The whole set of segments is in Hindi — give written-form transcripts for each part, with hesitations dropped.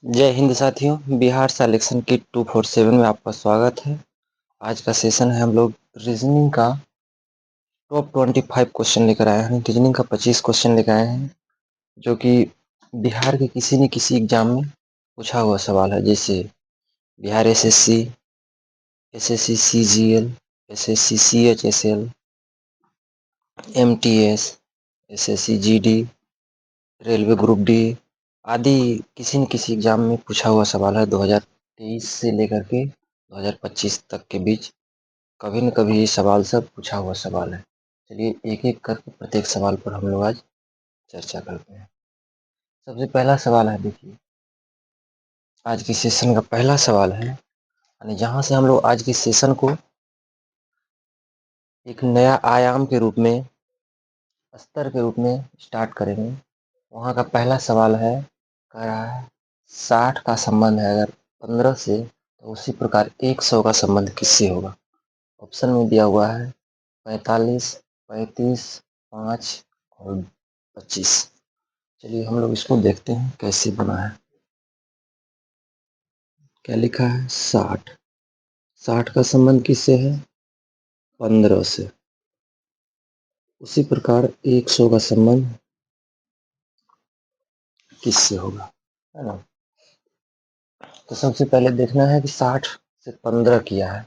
जय हिंद साथियों, बिहार सिलेक्शन किट 247 में आपका स्वागत है। आज का सेशन है, हम लोग रीजनिंग का टॉप 25 क्वेश्चन लेकर आए हैं। रीजनिंग का 25 क्वेश्चन लेकर आए हैं जो कि बिहार के किसी न किसी एग्जाम में पूछा हुआ सवाल है। जैसे Bihar SSC, SSC CGL, SSC CHSL, MTS, SSC GD, railway group D आदि किसी न किसी एग्जाम में पूछा हुआ सवाल है। 2023 से लेकर के 2025 तक के बीच कभी न कभी ये सवाल सब पूछा हुआ सवाल है। चलिए एक एक करके प्रत्येक सवाल पर हम लोग आज चर्चा करते हैं। सबसे पहला सवाल है, देखिए आज की सेशन का पहला सवाल है, यानी जहाँ से हम लोग आज की सेशन को एक नया आयाम के रूप में, स्तर के रूप में स्टार्ट करेंगे। वहाँ का पहला सवाल है, कह रहा है 60 का संबंध है अगर 15 से, तो उसी प्रकार 100 का संबंध किससे होगा। ऑप्शन में दिया हुआ है 45, 35, 5 और 25। चलिए हम लोग इसको देखते हैं कैसे बना है। क्या लिखा है, 60। 60 का संबंध किससे है, 15 से। उसी प्रकार 100 का संबंध किससे होगा, है ना। तो सबसे पहले देखना है कि 60 से 15 किया है,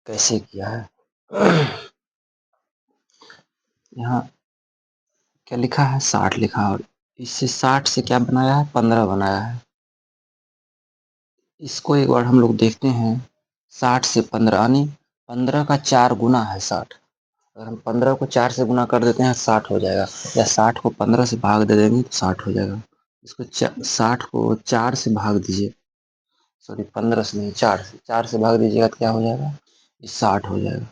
कैसे किया है। यहाँ क्या लिखा है, 60 लिखा है, और इससे 60 से क्या बनाया है, 15 बनाया है। इसको एक बार हम लोग देखते हैं। 60 से 15 यानी 15 का 4 गुना है 60। अगर हम 15 को 4 से गुना कर देते हैं 60 हो जाएगा, या 60 को 15 से भाग दे देंगे तो 60 हो जाएगा। इसको 60 को 4 से भाग दीजिए, सॉरी 15 से नहीं, 4 से भाग दीजिएगा तो क्या हो जाएगा, ये 60 हो जाएगा।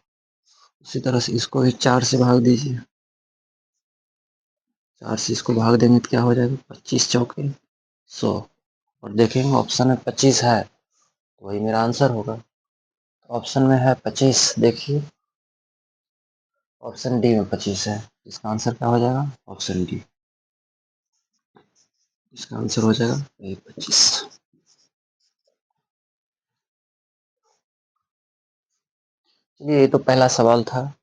उसी तरह से इसको भी 4 से भाग दीजिए, 4 से इसको भाग देंगे तो क्या हो जाएगा, 25 चौके 100। और देखेंगे ऑप्शन में 25 है तो वही मेरा आंसर होगा। ऑप्शन में है 25, देखिए ऑप्शन डी में 25 है। इसका आंसर क्या हो जाएगा, ऑप्शन डी। इसका आंसर हो जाएगा 25। चलिए ये तो पहला सवाल था,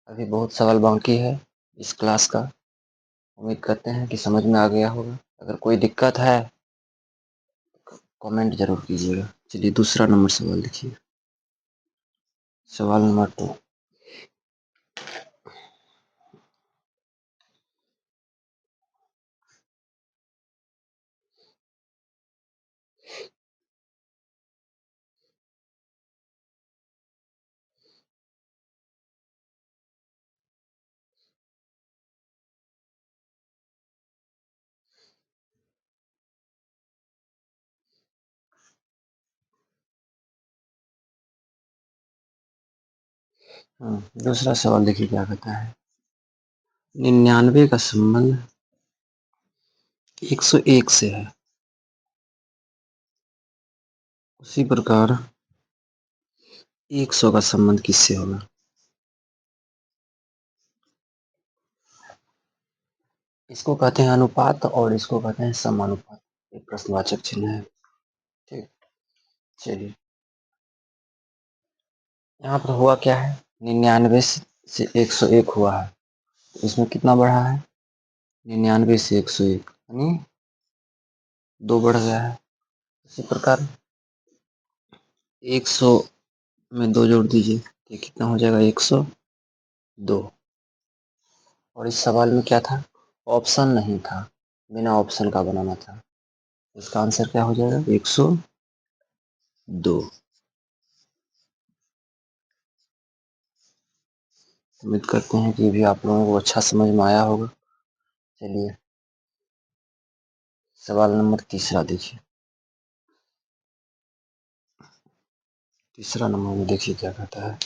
अभी बहुत सवाल बाकी है इस क्लास का। उम्मीद करते हैं कि समझ में आ गया होगा। अगर कोई दिक्कत है कमेंट जरूर कीजिएगा। चलिए दूसरा नंबर सवाल देखिए, सवाल नंबर 2। दूसरा सवाल देखिए क्या कहता है, 99 का संबंध 101 से है, उसी प्रकार 100 का संबंध किससे होगा। इसको कहते हैं अनुपात और इसको कहते हैं समानुपात। ये प्रश्नवाचक चिन्ह है, ठीक। चलिए यहाँ पर हुआ क्या है, 99 से 101 हुआ है, तो इसमें कितना बढ़ा है, 99 से 101 यानी 2 बढ़ गया है। इसी प्रकार 100 में 2 जोड़ दीजिए, ये कितना हो जाएगा, 102। और इस सवाल में क्या था, ऑप्शन नहीं था, बिना ऑप्शन का बनाना था। इसका आंसर क्या हो जाएगा, 102। उम्मीद करते हैं कि भी आप लोगों को अच्छा समझ में आया होगा। चलिए सवाल नंबर तीसरा देखिए, तीसरा नंबर में देखिए क्या कहता है।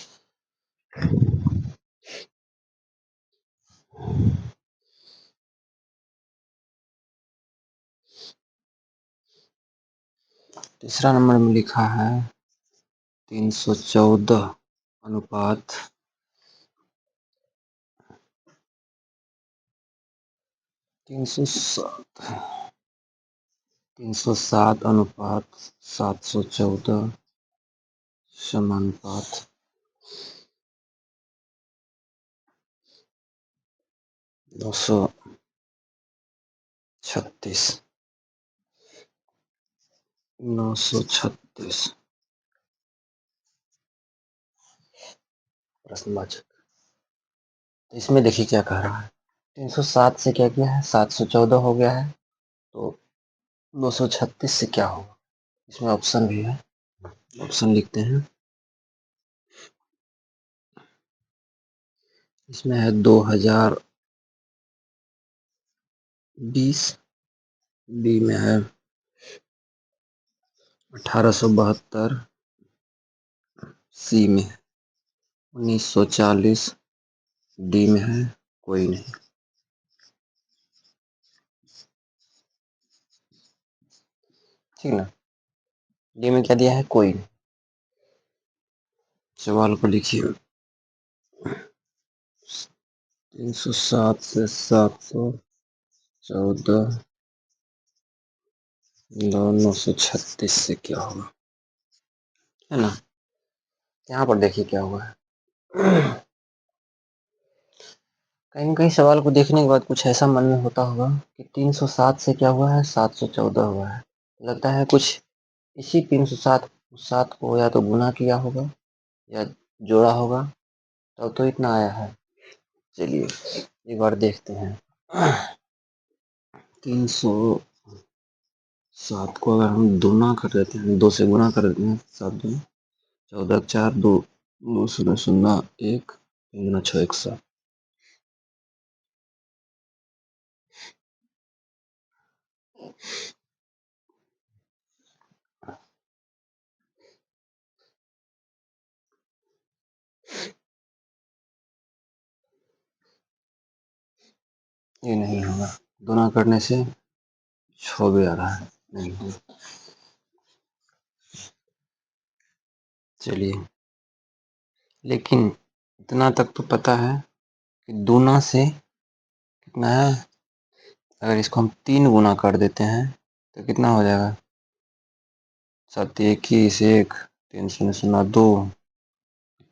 तीसरा नंबर में लिखा है 314 अनुपात 307 307 अनुपात 714 समानुपात 936 936 प्रश्नवाचक। तो इसमें देखिए क्या कह रहा है, 307 से क्या किया है, 714 हो गया है, तो 936 से क्या होगा। इसमें ऑप्शन भी है, ऑप्शन लिखते हैं। इसमें है 2020, बी में है 1872, सी में 1940, डी में है कोई नहीं। ठीक ना, डी में क्या दिया है, कोई नहीं। सवाल को लिखिए, 307 से 714 936 से क्या होगा, है ना। यहाँ पर देखिए क्या हुआ है, कहीं न कहीं सवाल को देखने के बाद कुछ ऐसा मन में होता होगा कि 307 से क्या हुआ है, 714 हुआ है। लगता है कुछ इसी 307 7 को या तो गुना किया होगा या जोड़ा होगा, तब तो इतना आया है। चलिए एक बार देखते हैं। 307 को अगर हम गुना कर देते हैं, 2 से गुना कर देते हैं, 7 दूनी 14, 4 2 2 0 0 1 3 गुना 6 1 7। ये नहीं होगा, गुना करने से 6 भी आ रहा है, नहीं होगा। चलिए, लेकिन इतना तक तो पता है कि दूना से कितना है, अगर इसको हम 3 गुना कर देते हैं तो कितना हो जाएगा, 7 21 1 3 0 0 2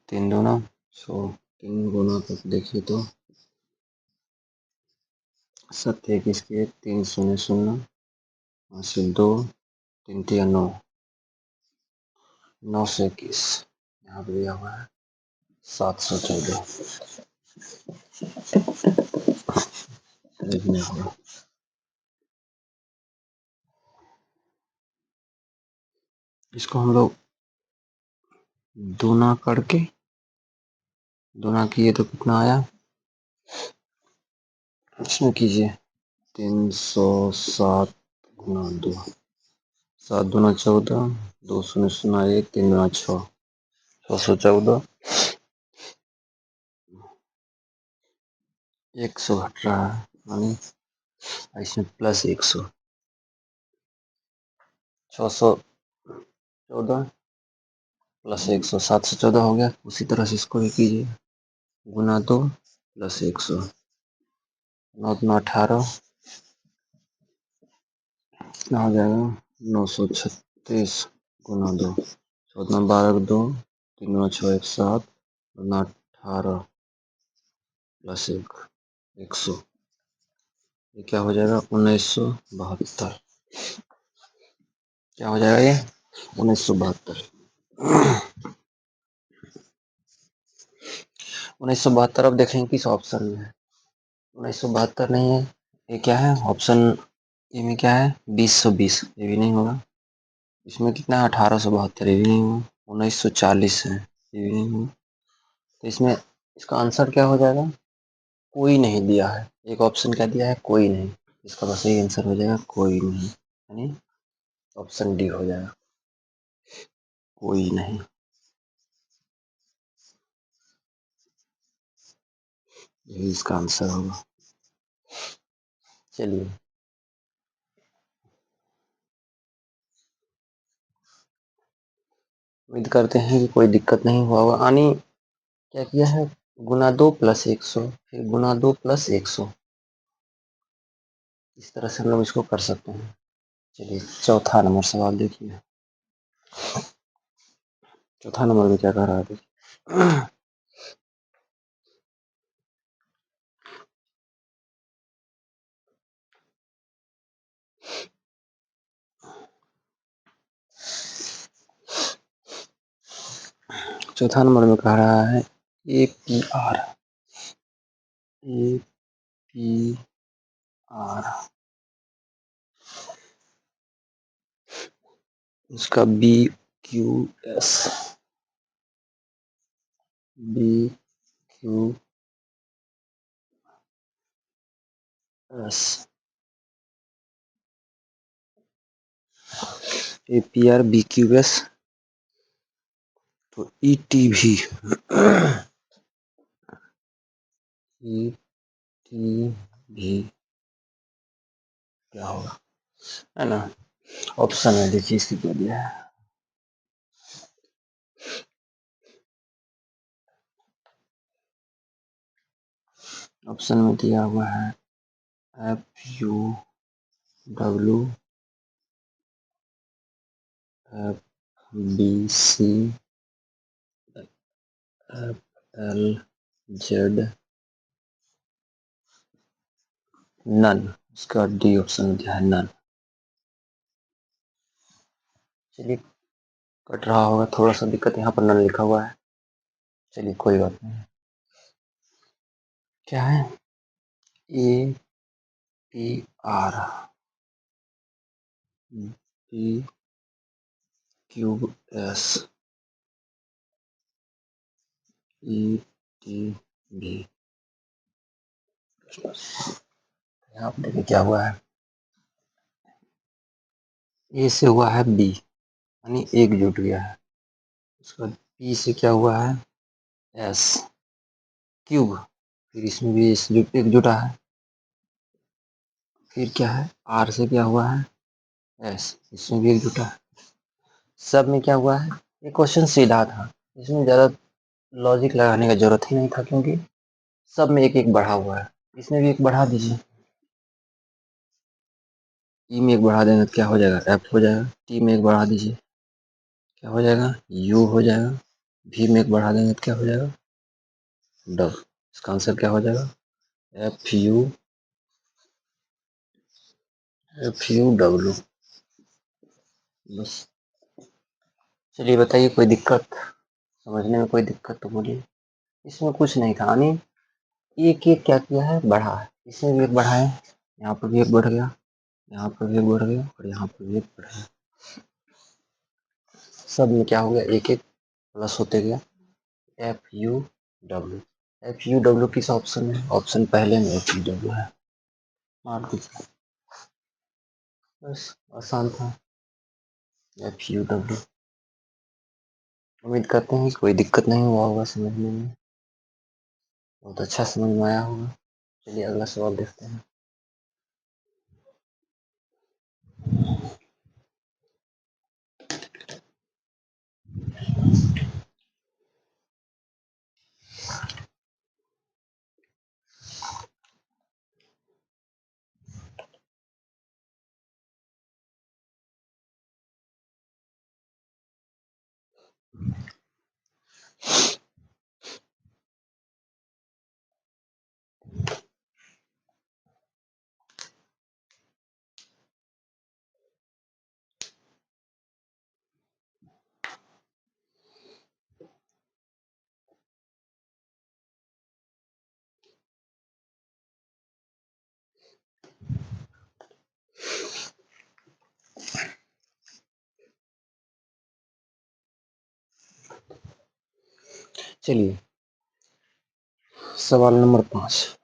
3 दूना 100, 3 गुना तक देखिए तो 7 21 के 3 0 0 से 2 3 3 9 9 से 21, यहाँ पे दिया हुआ है 714 देखने होगा। इसको हम लोग दूना करके दूना किए तो कितना आया, इसमें कीजिए 307 गुना 2, 7 दूना 14, 2 0 0 1 3 दूना 6 614, 100 घट रहा है यानी इसमें प्लस 100, 614 प्लस 100 714 हो गया। उसी तरह से इसको भी कीजिए, गुना 2 प्लस 100, 9 दूना 18, कितना हो जाएगा 936 गुना 2, 14 12 2 3 दूना 6 1 7 दूना 18 प्लस 1 100, ये क्या हो जाएगा 1972, क्या हो जाएगा ये 1972। 1972 अब देखेंगे किस ऑप्शन में है, 1972 नहीं है, ये क्या है ऑप्शन ए में क्या है 2020, ये भी नहीं होगा। इसमें कितना है 1872, ये भी नहीं होगा। 1940 है, ये भी नहीं होगा। तो इसमें इसका आंसर क्या हो जाएगा, कोई नहीं दिया है, एक ऑप्शन क्या दिया है, कोई नहीं। इसका बस यही आंसर हो जाएगा कोई नहीं, यानी ऑप्शन डी हो जाएगा, कोई नहीं। यही इसका आंसर होगा। चलिए, उम्मीद करते हैं कि कोई दिक्कत नहीं हुआ होगा। आनी क्या किया है, गुना 2 प्लस 100, फिर गुना 2 प्लस 100, इस तरह से हम लोग इसको कर सकते हैं। चलिए चौथा नंबर सवाल देखिए। चौथा नंबर में क्या कह रहा है देखिए। चौथा नंबर में कह रहा है APR, उसका BQS, APR BQS, तो ETV, ETV क्या होगा, है ना। ऑप्शन में देखिए इसकी क्या दिया है। ऑप्शन में दिया हुआ है FUW, FBC, FLZ, नन। इसका डी ऑप्शन दिया है नन। चलिए कट रहा होगा, थोड़ा सा दिक्कत, यहाँ पर नन लिखा हुआ है। चलिए कोई बात नहीं। क्या है, APR BQS ETB। यहाँ पर देखिए क्या हुआ है, ए से हुआ है बी, यानी एक जुट गया है। उसके बाद पी से क्या हुआ है, एस क्यूब, फिर इसमें भी एक जुटा है। फिर क्या है, आर से क्या हुआ है, एस, इसमें भी एक जुटा है। सब में क्या हुआ है, ये क्वेश्चन सीधा था, इसमें ज़्यादा लॉजिक लगाने का जरूरत ही नहीं था, क्योंकि सब में एक एक बढ़ा हुआ है। इसमें भी एक बढ़ा दीजिए, ई में एक बढ़ा देंगे तो क्या हो जाएगा, एफ हो जाएगा। टी में एक बढ़ा दीजिए, क्या हो जाएगा, यू हो जाएगा। भी में एक बढ़ा देंगे तो क्या हो जाएगा, डब। इसका आंसर क्या हो जाएगा, FUW। बस। चलिए बताइए, कोई दिक्कत, समझने में कोई दिक्कत तो बोलिए। इसमें कुछ नहीं था, यानी एक एक क्या किया है, बढ़ा है। इसमें भी एक बढ़ा है, यहाँ पर भी एक बढ़ गया, यहाँ पर भी एक बढ़ गया, और यहाँ पर भी एक बढ़ गया। सब में क्या हो गया, एक एक प्लस होते गया। FUW, FUW किस ऑप्शन में, ऑप्शन पहले में FUW है, मार दीजिए। बस आसान था, FUW। उम्मीद करते हैं कि कोई दिक्कत नहीं हुआ होगा समझने में, बहुत अच्छा समझ में आया होगा। चलिए अगला सवाल देखते हैं। चलिए सवाल नंबर 5।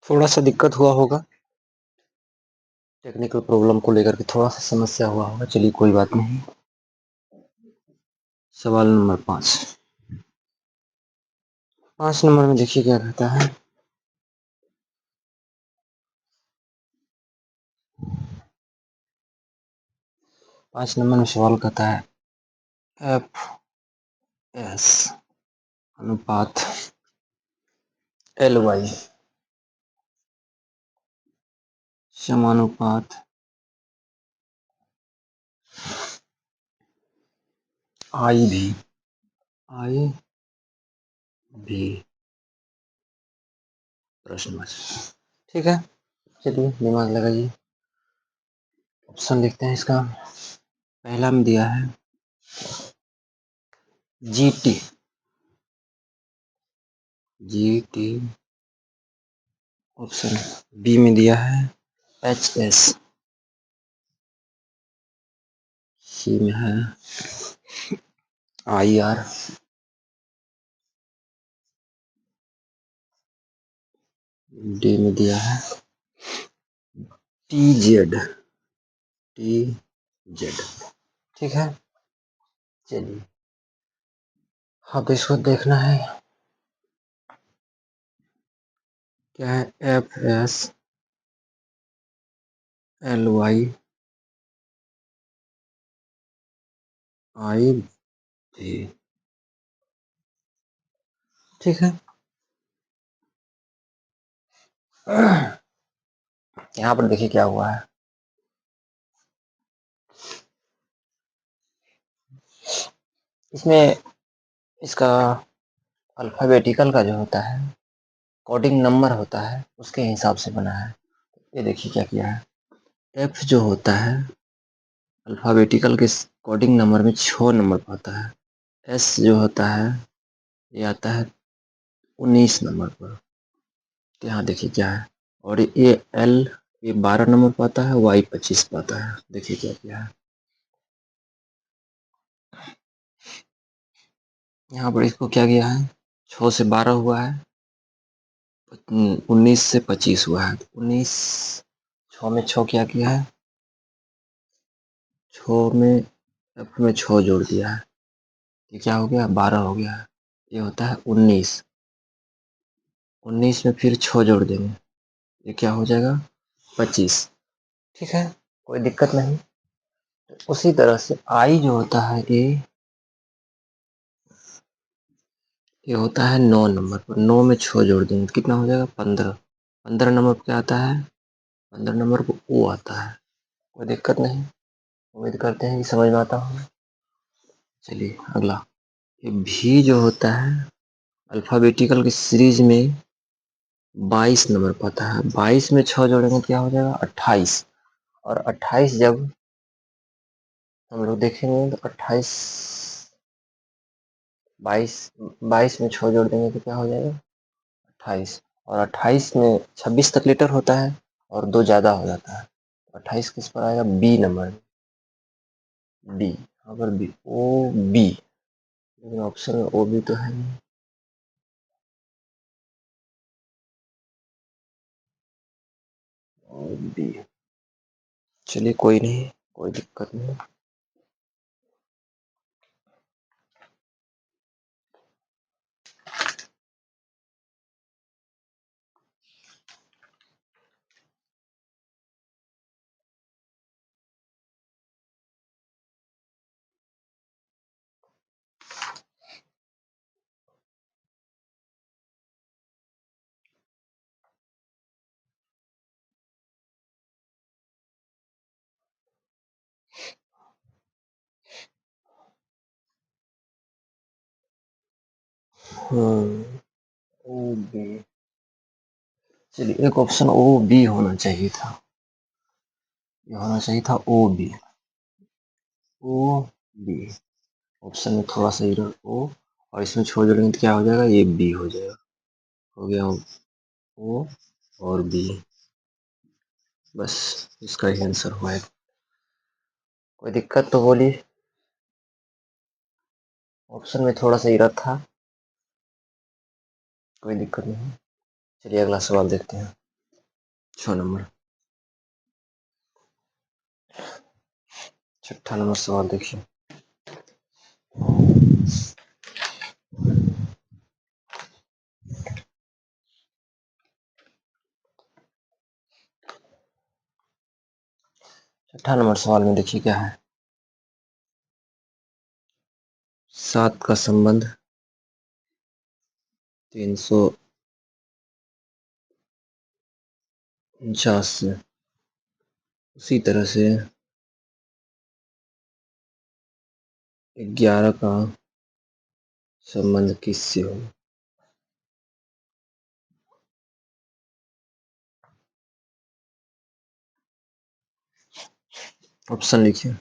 थोड़ा सा दिक्कत हुआ होगा, टेक्निकल प्रॉब्लम को लेकर के थोड़ा सा समस्या हुआ होगा, चलिए कोई बात नहीं। सवाल नंबर 5। 5 नंबर में देखिए क्या कहता है। पाँच नंबर में सवाल कहता है एफ एस अनुपात एल वाई समानुपात आई भी प्रश्न। ठीक है, चलिए दिमाग लगाइए। ऑप्शन लिखते हैं इसका। पहला में दिया है जी टी। ऑप्शन बी में दिया है एच एस। सी में है आई आर। डी में दिया है टी जेड। ठीक है, चलिए अब इसको देखना है क्या है। एफ एस एल वाई आई भी। ठीक है, यहाँ पर देखिए क्या हुआ है। इसमें इसका अल्फाबेटिकल का जो होता है कोडिंग नंबर होता है उसके हिसाब से बना है। ये देखिए क्या किया है। एफ जो होता है अल्फाबेटिकल के कोडिंग नंबर में 6 नंबर पर होता है। एस जो होता है ये आता है 19 नंबर पर। तो यहाँ देखिए क्या है। और ये एल ये 12 नंबर पर आता है, वाई 25 पर आता है। देखिए क्या किया है। यहाँ पर इसको क्या किया है, 6 से 12 हुआ है, 19 से 25 हुआ है। 19 6 में 6 क्या किया है, 6 में एफ में 6 जोड़ दिया है। ये क्या हो गया, 12 हो गया है। ये होता है 19। 19 में फिर 6 जोड़ देंगे, ये क्या हो जाएगा 25। ठीक है, कोई दिक्कत नहीं। उसी तरह से आई जो होता है ये होता है 9 नंबर पर। 9 में 6 जोड़ देंगे तो कितना हो जाएगा 15। 15 नंबर पर क्या आता है, 15 नंबर पर ओ आता है। कोई दिक्कत नहीं, उम्मीद करते हैं कि समझ में आता होगा। चलिए अगला, ये भी जो होता है अल्फ़ाबेटिकल की सीरीज में 22 नंबर पर आता है। 22 में 6 जोड़ेंगे तो क्या हो जाएगा 28। और 28 जब हम लोग देखेंगे तो 28 22 में 6 जोड़ देंगे तो क्या हो जाएगा 28। और 28 में 26 तक लीटर होता है और 2 ज़्यादा हो जाता है। 28 किस पर आएगा, बी नंबर, बी। यहाँ पर बी ओ बी, लेकिन ऑप्शन में ओ बी तो है नहीं। ओ बी, चलिए कोई नहीं, कोई दिक्कत नहीं। ओ बी, चलिए एक ऑप्शन ओ बी होना चाहिए था। ये होना चाहिए था O B. O B, option में थोड़ा सा इधर ओ और इसमें छोड़ जोड़ेंगे तो क्या हो जाएगा, ये बी हो जाएगा। हो गया ओ और बी, बस इसका ही आंसर हुआ है। कोई दिक्कत तो बोलिए, ऑप्शन में थोड़ा सा इरर था, कोई दिक्कत नहीं। चलिए अगला सवाल देखते हैं। 6 नंबर। छठा नंबर सवाल देखिए। छठा नंबर सवाल में देखिए क्या है। 7 का संबंध 349 से, उसी तरह से 11 का संबंध किससे हो। ऑप्शन लिखिए।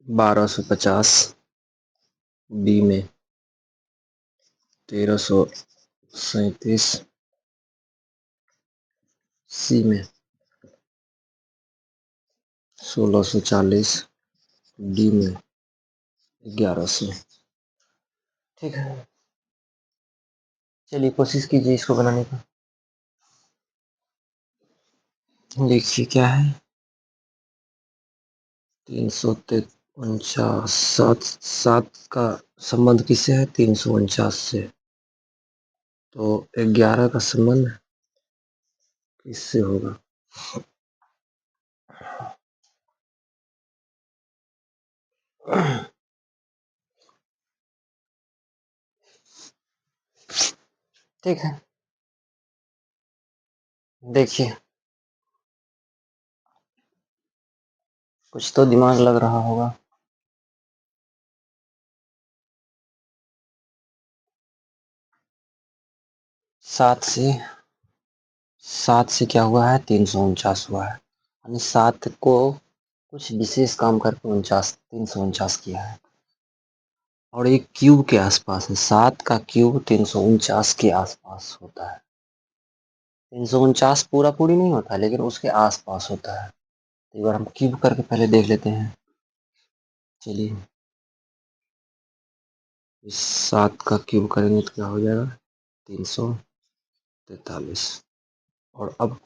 1250, बी में 1337, सी में 1640, डी में 1100। ठीक है, चलिए कोशिश कीजिए इसको बनाने का। देखिए क्या है। 349, सात का संबंध किससे है? 349 से। तो 11 का संबंध किससे होगा? ठीक है, देखिए कुछ तो दिमाग लग रहा होगा। 7 से क्या हुआ है? 349 हुआ है, यानी 7 को कुछ विशेष काम करके 349 किया है। और एक क्यूब के आसपास है। 7 का क्यूब 349 के आसपास होता है। 349 पूरा पूरी नहीं होता, लेकिन उसके आसपास होता है। तो एक बार हम क्यूब करके पहले देख लेते हैं। चलिए, इस 7 का क्यूब करेंगे तो क्या हो जाएगा? 343। और अब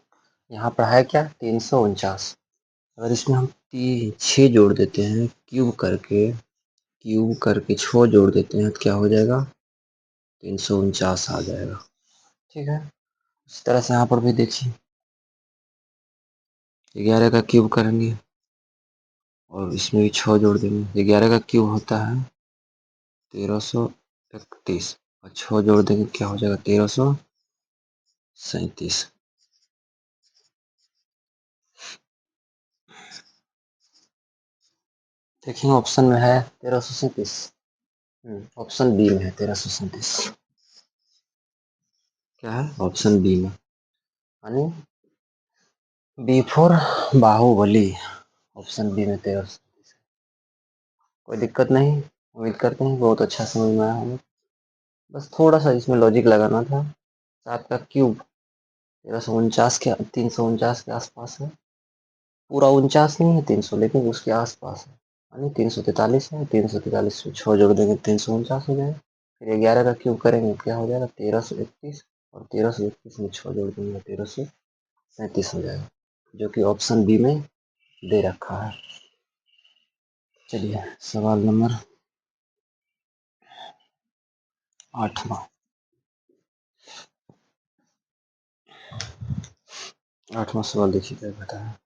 यहाँ पर है क्या? 349। अगर इसमें हम 6 जोड़ देते हैं, क्यूब करके 6 जोड़ देते हैं तो क्या हो जाएगा? 349 आ जाएगा। ठीक है, इस तरह से यहाँ पर भी देखिए 11 का क्यूब करेंगे और इसमें भी 6 जोड़ देंगे। 11 का क्यूब होता है 1331 और 6 जोड़ देंगे क्या हो जाएगा? 1337। देखिए ऑप्शन में है 1337। ऑप्शन बी में है 1337। क्या है? ऑप्शन बी में, यानी B for Baahubali. Option B में 1337। कोई दिक्कत नहीं, उम्मीद करते हैं बहुत अच्छा समझ में आया हमें। बस थोड़ा सा इसमें लॉजिक लगाना था। 7 का क्यूब 1349 के 349 के आसपास है। पूरा 49 नहीं है 300, लेकिन उसके आसपास है, यानी 343 है। 343 में 6 जोड़ देंगे 349 हो जाएगा। फिर 11 का क्यूब करेंगे क्या हो जाएगा? 1331। और 1331 में 6 जोड़ देंगे 1337 हो जाएगा, जो कि ऑप्शन बी में दे रखा है। चलिए सवाल नंबर 8वां। 8वां सवाल देखिए क्या कहता है।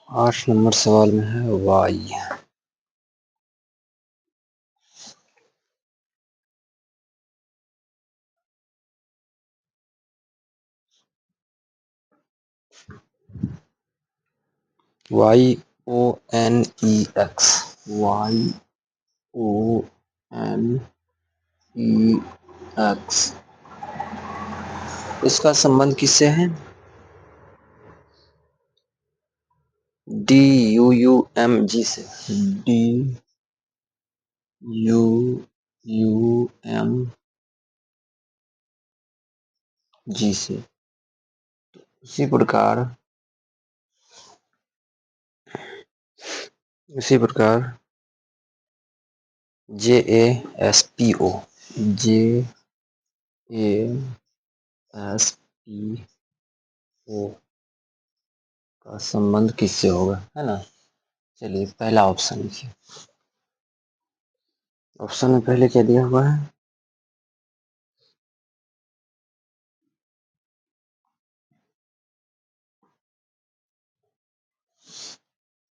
आठ नंबर सवाल में है वाई। YONEX, YONEX। एक्स, इसका संबंध किससे है? डी यू एम जी से। डी यू एम जी से। इसी प्रकार J A S P O, J A S P O का संबंध किससे होगा, है ना। चलिए पहला ऑप्शन लिखिए। ऑप्शन में पहले क्या दिया हुआ है?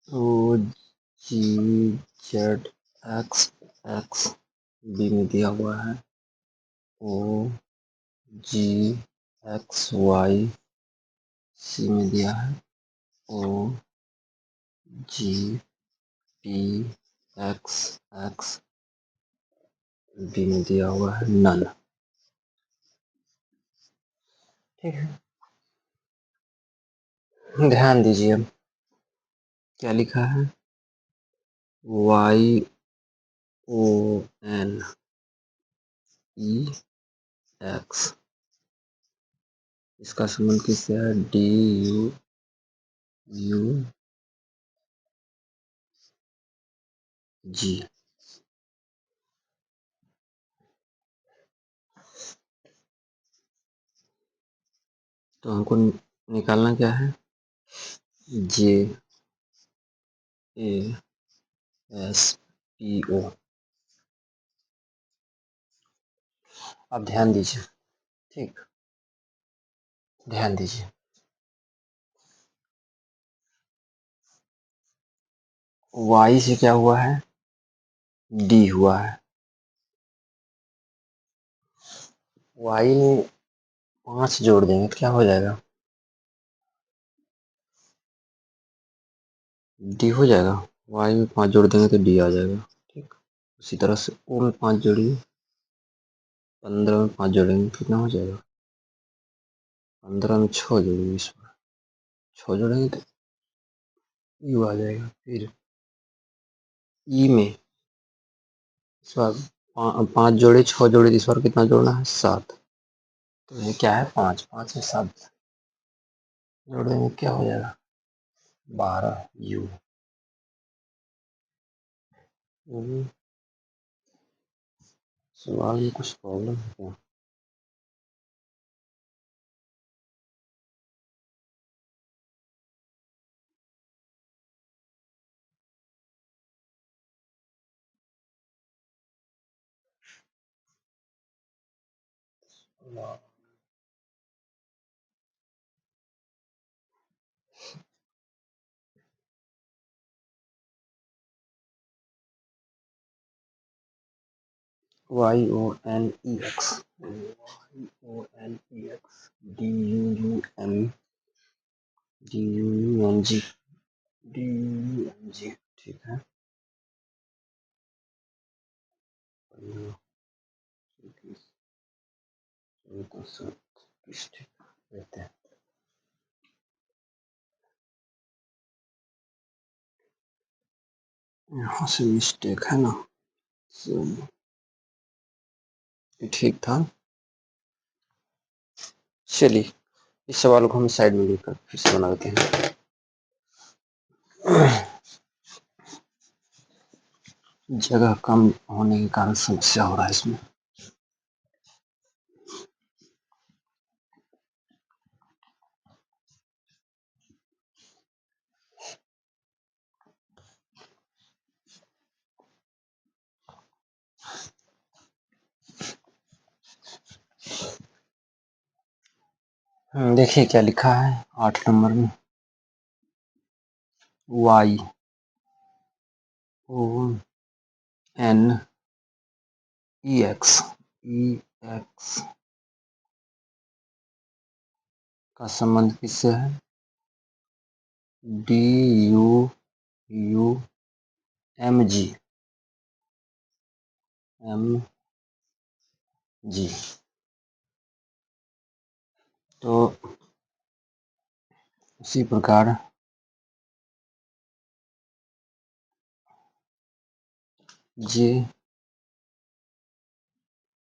O G Z X X, B में दिया हुआ है ओ जी एक्स वाई, सी में दिया है O G P X X, D में दिया हुआ है नन। ठीक है, ध्यान दीजिए अब क्या लिखा है। Y O N E X, इसका संबंध किससे है? D U U G. तो हमको निकालना क्या है? J A S P O. अब ध्यान दीजिए, ठीक, ध्यान दीजिए। वाई से क्या हुआ है? डी हुआ है। वाई में 5 जोड़ देंगे तो क्या हो जाएगा? डी हो जाएगा। वाई में 5 जोड़ देंगे तो डी आ जाएगा। ठीक, उसी तरह से ओ में 5 जोड़िए, 15 में 5 जोड़ेंगे कितना हो जाएगा? 15 में 6 जोड़िए, इसमें 6 जोड़ेंगे तो यू आ जाएगा। फिर ई में इस बार 5 जोड़े, 6 जोड़े, इस बार कितना जोड़ना है? 7। तो ये क्या है? 5, 5 में 7 जोड़ देंगे क्या हो जाएगा? 12 यू। सवाल में कुछ प्रॉब्लम है क्या? Y O N E X, Y O N E X, D U U M, D U U N G, D U U N G. ठीक है, 15, 30, 14, 7, 20। ठीक रहते हैं। यहाँ से मिस्टेक है ना, ठीक था। चलिए इस सवाल को हम साइड में लेकर फिर से बनाते हैं। जगह कम होने के कारण समस्या हो रहा है इसमें। देखिए क्या लिखा है 8 नंबर में। Y O N E X, E X का संबंध किससे है? D U U M G, M G. तो उसी प्रकार J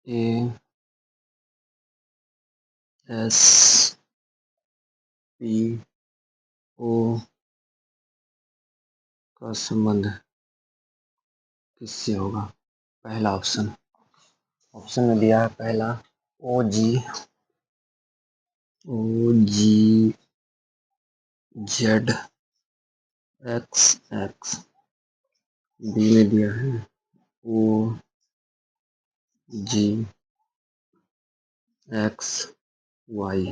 A S P O का संबंध किससे होगा? पहला ऑप्शन, ऑप्शन में दिया है पहला O G Z X X, B में दिया है O G X Y,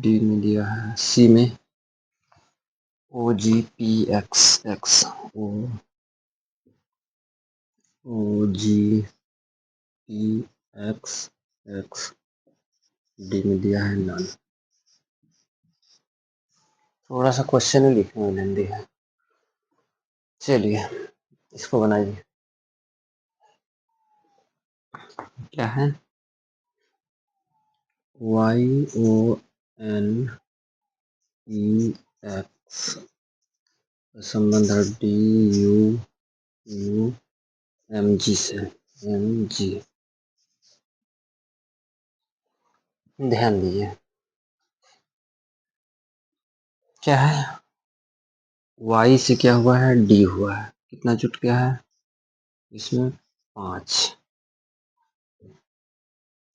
D में दिया है सी में O G P X X, O G P X X, D में दिया है नन। थोड़ा सा क्वेश्चन ही लिखने में लेंदी है। चलिए इसको बनाइए। क्या है? Y O N E X संबंध है D U U M G से, एम जी। ध्यान दीजिए क्या है, वाई से क्या हुआ है, डी हुआ है, कितना जुट गया है इसमें, 5।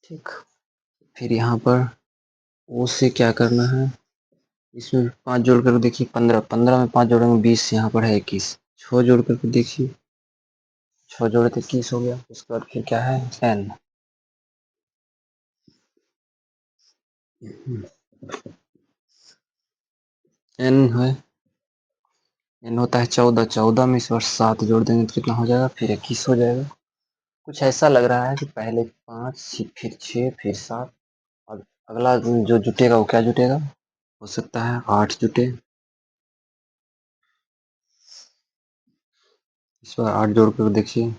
ठीक, फिर यहाँ पर ओ से क्या करना है, इसमें 5 जोड़ कर देखिए 15, 15 में 5 जोड़ेंगे 20, यहाँ पर है 21, 6 जोड़ करके देखिए 6 जोड़े तो 21 हो गया। उसके बाद फिर क्या है, एन, एन है, एन होता है 14, 14 में इस बार 7 जोड़ देंगे तो कितना हो जाएगा, फिर 21 हो जाएगा। कुछ ऐसा लग रहा है कि पहले 5 फिर 6 फिर 7 और अगला जो जुटेगा वो क्या जुटेगा, हो सकता है 8 जुटे। इस बार 8 जोड़ कर देखिए,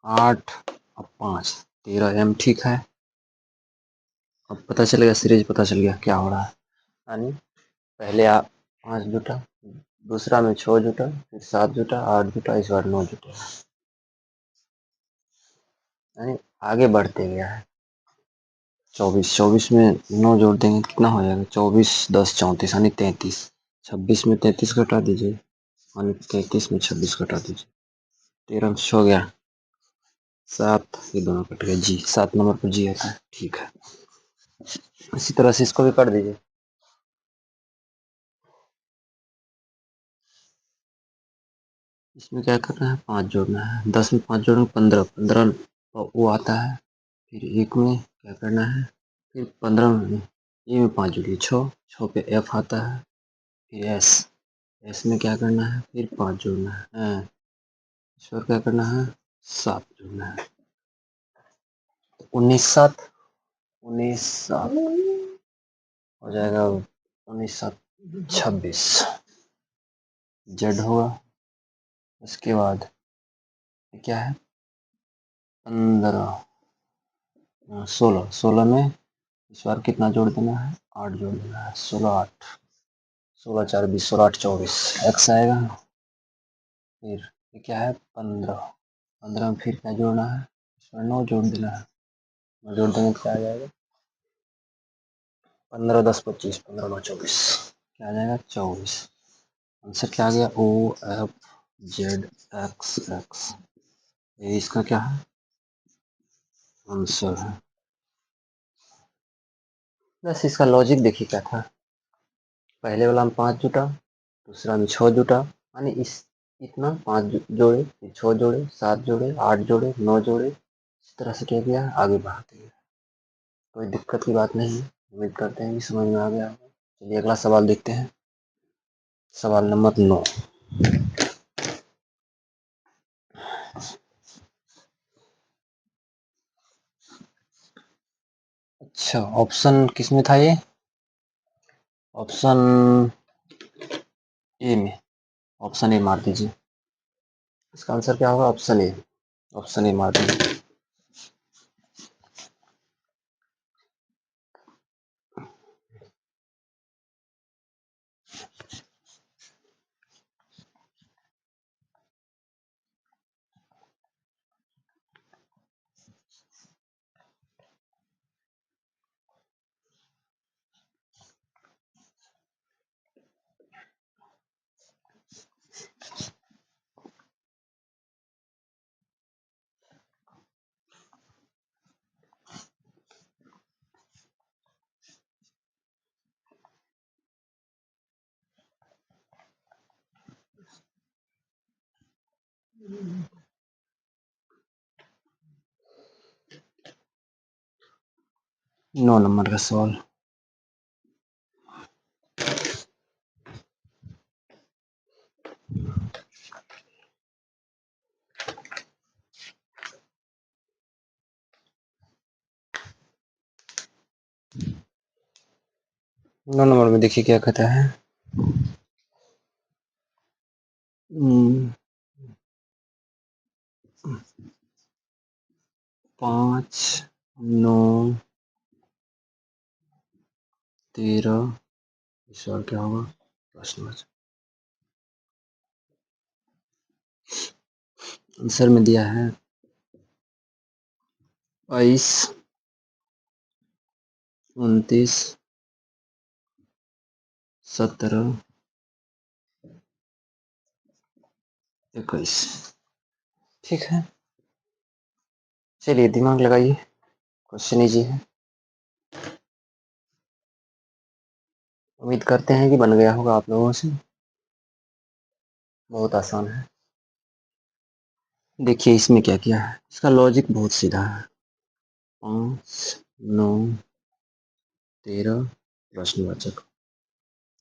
8 और 5 13, एम ठीक है। अब पता चलेगा, सीरीज पता चल गया क्या हो रहा है, यानी पहले आप 5 जुटा, दूसरा में 6 जुटा, फिर 7 जुटा, 8 जुटा, इस बार 9 जुटे, यानी आगे बढ़ते गया है। 24, 24 में 9 जोड़ देंगे कितना हो जाएगा, 24 10 34 यानी 33, 26 में 33 घटा दीजिए यानी 33 में 26 घटा दीजिए, 13 में 6 हो गया 7, ये दोनों कट गए, जी 7 नंबर पर जी आता है। ठीक है, इसी तरह से इसको भी कर दीजिए। इसमें क्या करना है, 5 जोड़ना है, 10 में 5 जोड़ेंगे 15, 15 वो आता है, फिर एक में क्या करना है, फिर 15 में ए में 5 जोड़िए 6, 6 पे एफ आता है, फिर एस, एस में क्या करना है, फिर 5 जोड़ना है, इस पर क्या करना है, 7 जोड़ना है, 19 7, 19 7 हो जाएगा, 19 7 26 जेड होगा। उसके बाद क्या है, 15 16, 16 में इस बार कितना जोड़ देना है, 8 जोड़ देना है, 16 8, 16 4 20, 16 8 24 एक्स आएगा। फिर ये क्या है, 15, 15 में फिर क्या जोड़ना है, इसमें 9 जोड़ देना है, 9 जोड़ देंगे तो क्या आ जाएगा, 15 10 25, 15 9 24, क्या आ जाएगा 24। आंसर क्या आ गया, O F Z X X, ये इसका क्या है आंसर है। बस इसका लॉजिक देखिए क्या था, पहले वाला में 5 जुटा, दूसरा में 6 जुटा, यानी इस इतना 5 जोड़े, फिर 6 जोड़े, 7 जोड़े, 8 जोड़े, 9 जोड़े, इस तरह से क्या किया, आगे बढ़ाते गए। कोई दिक्कत की बात नहीं है, उम्मीद करते हैं कि समझ में आ गया होगा। चलिए अगला सवाल देखते हैं, सवाल नंबर 9। अच्छा, ऑप्शन किसमें था ये, ऑप्शन ए में, ऑप्शन ए मार दीजिए, इसका आंसर क्या होगा, ऑप्शन ए, ऑप्शन ए मार दीजिए। 9 नंबर का सवाल। नौ नंबर में देखिए क्या कहता है। 5, 9, 13 इस और क्या होगा प्रश्न। आंसर में दिया है 22, 29, 17, 21। ठीक है, चलिए दिमाग लगाइए, क्वेश्चन इजी है। उम्मीद करते हैं कि बन गया होगा आप लोगों से। बहुत आसान है। देखिए इसमें क्या किया है, इसका लॉजिक बहुत सीधा है। 5, 9, 13 प्रश्नवाचक।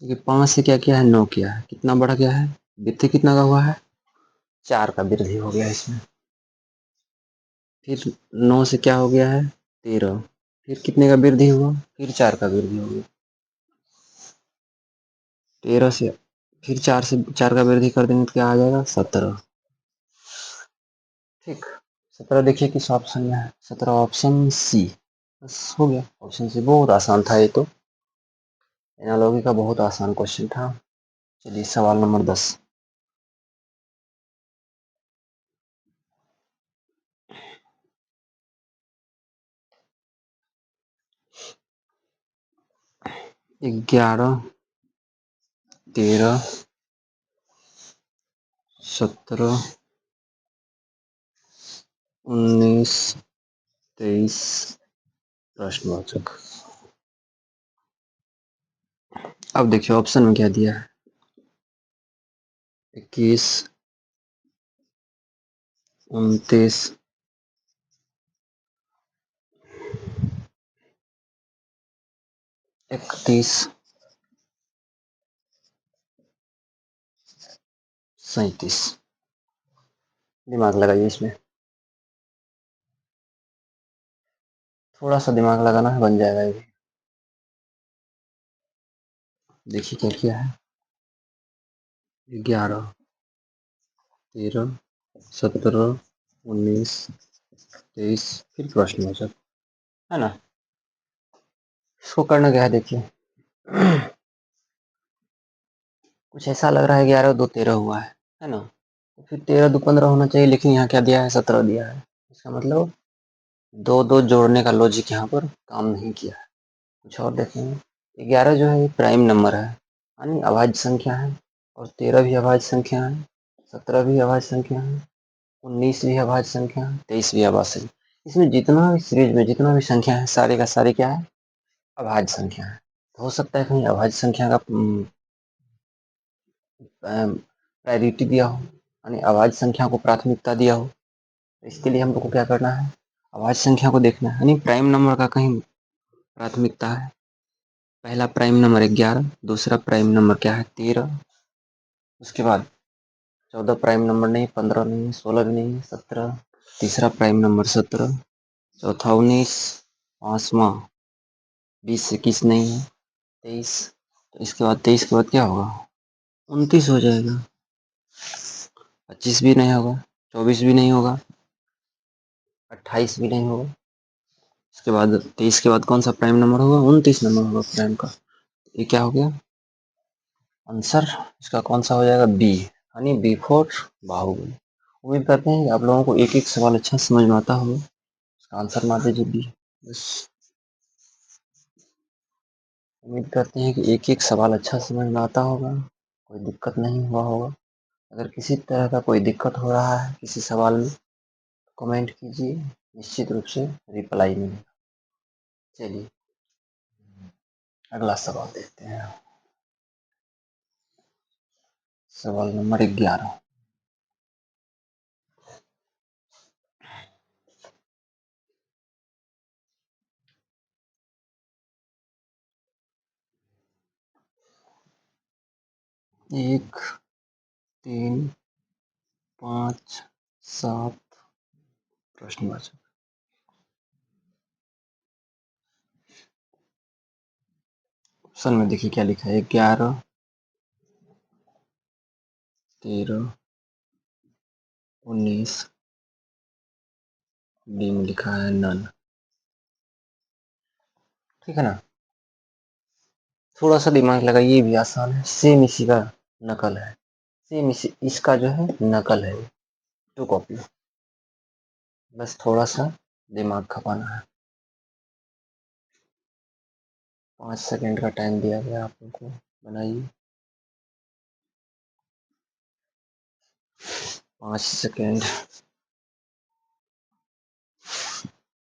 देखिए 5 से क्या किया है, 9 किया है, कितना बढ़ गया है, वृद्धि कितना का हुआ है, 4 का वृद्धि हो गया इसमें। फिर 9 से क्या हो गया है, 13, फिर कितने का वृद्धि हुआ, फिर 4 का वृद्धि हो गया। 13 से फिर 4 का वृद्धि कर देंगे तो क्या आ जाएगा, 17। ठीक, 17 देखिए किस ऑप्शन में है, 17 ऑप्शन सी। बस हो गया, ऑप्शन सी बहुत आसान था ये तो, एनालॉजी का बहुत आसान क्वेश्चन था। चलिए सवाल नंबर 10। ग्यारह, 13, 17, 19, 23 प्रश्नवाचक। अब देखिए ऑप्शन में क्या दिया है, 21, 29, 31, 37। दिमाग लगाइए इसमें, थोड़ा सा दिमाग लगाना है, बन जाएगा ये। देखिए क्या किया है, 11, 13, 17, 19, 23 फिर प्रश्नवाचक, है ना। इसको करना क्या है देखिए, कुछ ऐसा लग रहा है 11 2 13 हुआ है ना। तो फिर 13 2 15 होना चाहिए, लेकिन यहाँ क्या दिया है, 17 दिया है। इसका मतलब दो दो जोड़ने का लॉजिक यहाँ पर काम नहीं किया है। कुछ और देखेंगे, 11 जो है ये प्राइम नंबर है, यानी अभाज्य संख्या है, और 13 भी अभाज्य संख्या है, 17 भी अभाज्य संख्या है, 19 भी अभाज्य संख्या है, 23 भी अभाज्य संख्या। इसमें जितना भी सीरीज में जितना भी संख्या है, सारे का सारे क्या है, अभाज्य संख्या है। तो हो सकता है कहीं अभाज्य संख्या का प्रायोरिटी दिया हो, यानी अभाज्य संख्या को प्राथमिकता दिया हो। इसके लिए हम लोग को क्या करना है, अभाज्य संख्या को देखना है, यानी प्राइम नंबर का कहीं प्राथमिकता है। पहला प्राइम नंबर 11, दूसरा प्राइम नंबर क्या है, 13, उसके बाद 14 प्राइम नंबर नहीं, 15 नहीं, 16 भी नहीं, 17, तीसरा प्राइम नंबर 17, चौथा 19, पांचवा 20 21 नहीं है, 23। तो इसके बाद 23 के बाद क्या होगा, 29 हो जाएगा। 25 भी नहीं होगा, 24 भी नहीं होगा, 28 भी नहीं होगा। इसके बाद 23 के बाद कौन सा प्राइम नंबर होगा, 29 नंबर होगा प्राइम का। ये क्या हो गया आंसर, इसका कौन सा हो जाएगा, बी, यानी बी फॉर बाहुबली। उम्मीद करते हैं कि आप लोगों को एक एक सवाल अच्छा समझ में आता होगा। इसका आंसर मार दीजिए बी। बस उम्मीद करते हैं कि एक एक सवाल अच्छा समझ में आता होगा, कोई दिक्कत नहीं हुआ होगा। अगर किसी तरह का कोई दिक्कत हो रहा है किसी सवाल में, कमेंट कीजिए, निश्चित रूप से रिप्लाई मिलेगा। चलिए अगला सवाल देखते हैं, सवाल नंबर 11। 1 3 5 7 प्रश्नवाचक। ऑप्शन में देखिए क्या लिखा है, 11 13 19। बी में लिखा है नन। ठीक है ना, थोड़ा सा दिमाग लगाइए, ये भी आसान है, सेम इसी का नकल है, सेम इसी इसका जो है नकल है, टू कॉपी। बस थोड़ा सा दिमाग खपाना है। 5 सेकंड का टाइम दिया गया आप लोग को, बनाइए। 5 सेकंड।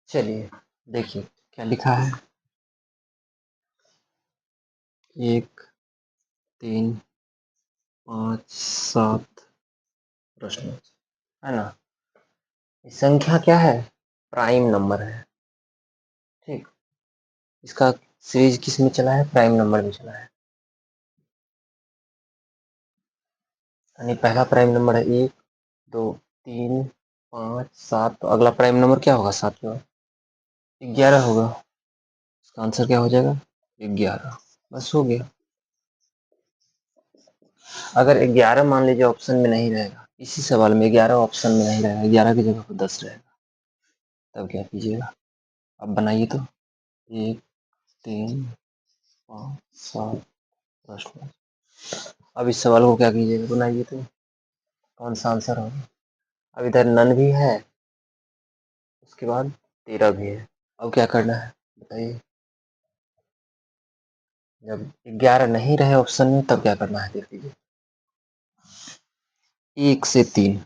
चलिए देखिए क्या लिखा है, 1 3 5 7 प्रश्न है ना। संख्या क्या है, प्राइम नंबर है। ठीक, इसका सीरीज किस में चला है, प्राइम नंबर में चला है। यानी पहला प्राइम नंबर है 1 2 3 5 7, तो अगला प्राइम नंबर क्या होगा, 7वां, 11 होगा। इसका आंसर क्या हो जाएगा, 11। बस हो गया। अगर 11 मान लीजिए ऑप्शन में नहीं रहेगा, इसी सवाल में 11 ऑप्शन में नहीं रहेगा, 11 की जगह पर 10 रहेगा, तब क्या कीजिएगा। अब बनाइए तो, 1 3 5 7 प्रश्न। अब इस सवाल को क्या कीजिएगा, बनाइए तो कौन सा आंसर होगा। अब इधर नन भी है, उसके बाद 13 भी है। अब क्या करना है बताइए, जब 11 नहीं रहे ऑप्शन में तब क्या करना है, देख लीजिए। 1 से 3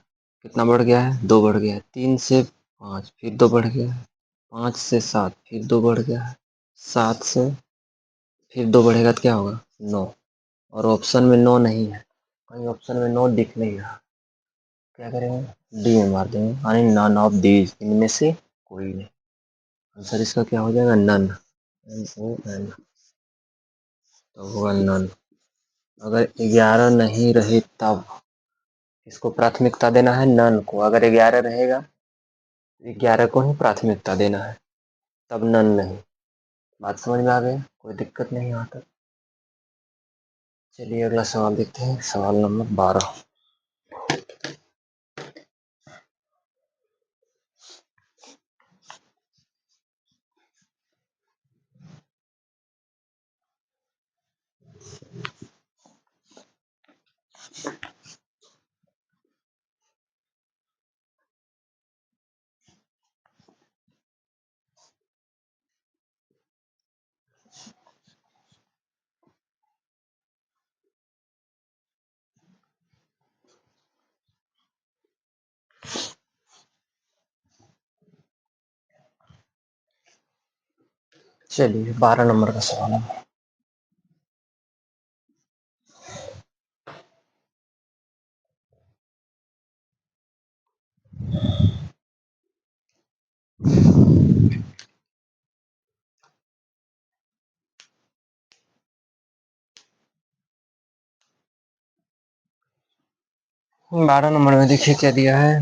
कितना बढ़ गया है, 2 बढ़ गया है। 3 से 5 फिर 2 बढ़ गया है। 5 से 7 फिर 2 बढ़ गया है। 7 से फिर 2 बढ़ेगा तो क्या होगा, 9। और ऑप्शन में 9 नहीं है, कहीं ऑप्शन में 9 दिख नहीं रहा, क्या करेंगे, डी में मार देंगे, यानी नन ऑफ दीज, इनमें से कोई नहीं। आंसर इसका क्या हो जाएगा, नन, NON, तो होगा नन। अगर 11 नहीं रहे तब इसको प्राथमिकता देना है, नन को। अगर 11 रहेगा, 11 को ही प्राथमिकता देना है, तब नन नहीं। बात समझ में आ गई, कोई दिक्कत नहीं यहाँ तक। चलिए अगला सवाल देखते हैं, सवाल नंबर 12। चलिए 12 नंबर का सवाल है। बारह नंबर में देखिए क्या दिया है,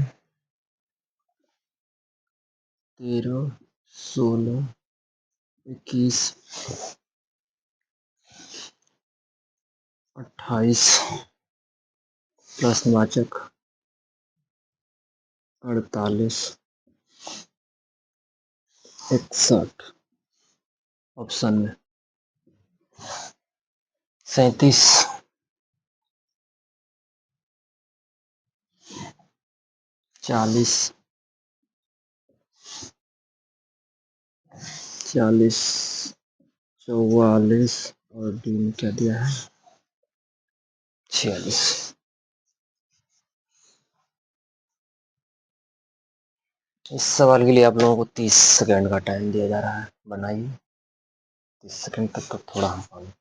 13 16 21 28 प्रश्नवाचक 48 61 ऑप्शन में 37 40 40 44 और डी में क्या दिया है, 46। इस सवाल के लिए आप लोगों को 30 सेकंड का टाइम दिया जा रहा है, बनाइए। 30 सेकंड तक तो थोड़ा हम पानी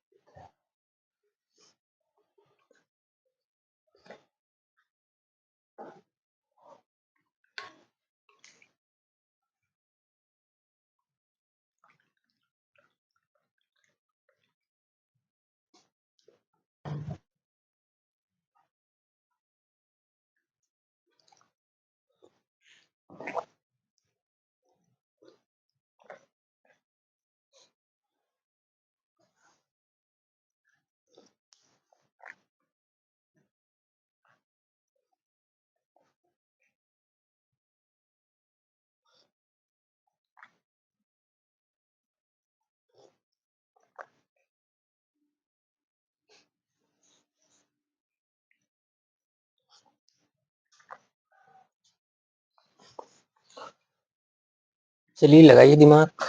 चलिए लगाइए दिमाग,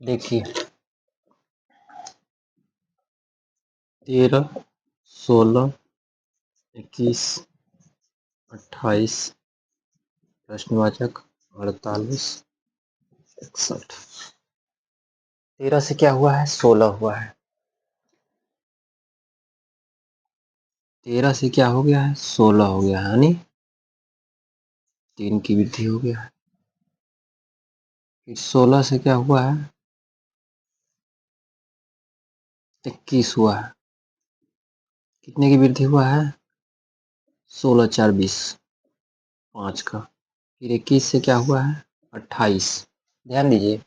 देखिए 13, 16, 21, 28, प्रश्नवाचक 48, 61। 13 से क्या हुआ है? 16 हुआ है। 13 से क्या हो गया है? 16 हो गया है, यानी 3 की वृद्धि हो गया है। फिर 16 से क्या हुआ है? 21 हुआ है। कितने की वृद्धि हुआ है? 16 4 20, 5 का। फिर 21 से क्या हुआ है? 28। ध्यान दीजिए,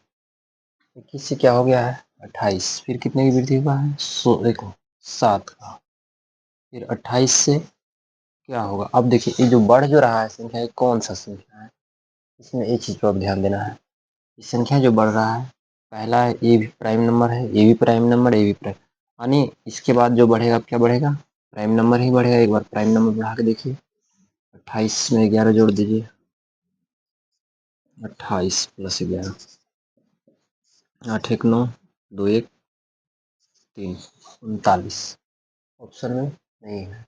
21 से क्या हो गया है? 28। फिर कितने की वृद्धि हुआ है? 7 का। फिर 28 से क्या होगा? अब देखिए, ये जो बढ़ जो रहा है संख्या, ये कौन सा संख्या है? इसमें एक चीज पर अब ध्यान देना है। ये संख्या जो बढ़ रहा है, पहला है ए भी प्राइम नंबर है, ए भी प्राइम नंबर, ए भी प्राइम, यानी इसके बाद जो बढ़ेगा क्या बढ़ेगा? प्राइम नंबर ही बढ़ेगा। एक बार प्राइम नंबर बढ़ा के देखिए, 28 में 11 जोड़ दीजिए, 28 प्लस 11, 8 1 9, 2 1 3, 39। ऑप्शन में नहीं है।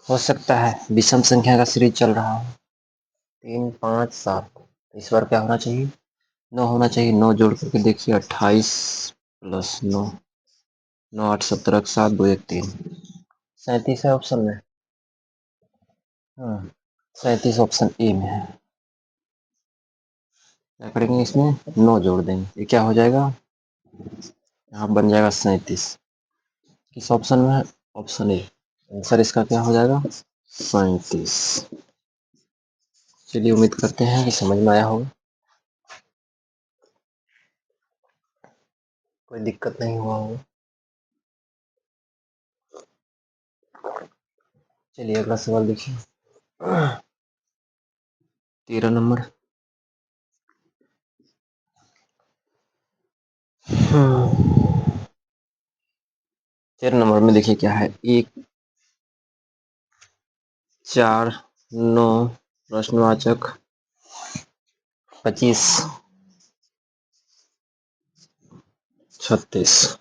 हो सकता है विषम संख्या का सीरीज चल रहा हो, 3 5 7। तो इस बार क्या होना चाहिए? 9 होना चाहिए। 9 जोड़ करके देखिए, 28 प्लस 9, 9 8 17 7 2 1 3, 37 है ऑप्शन में। हाँ, 37 ऑप्शन ए में है। क्या करेंगे? इसमें 9 जोड़ देंगे, ये क्या हो जाएगा? यहाँ बन जाएगा 37। किस ऑप्शन में है? Option A. आंसर इसका क्या हो जाएगा? 37। चलिए, उम्मीद करते हैं कि समझ में आया होगा, कोई दिक्कत नहीं हुआ होगा। चलिए अगला सवाल देखिए। 13 नंबर। 13 नंबर में देखिए क्या है? 1 4 9, प्रश्नवाचक 25, 36।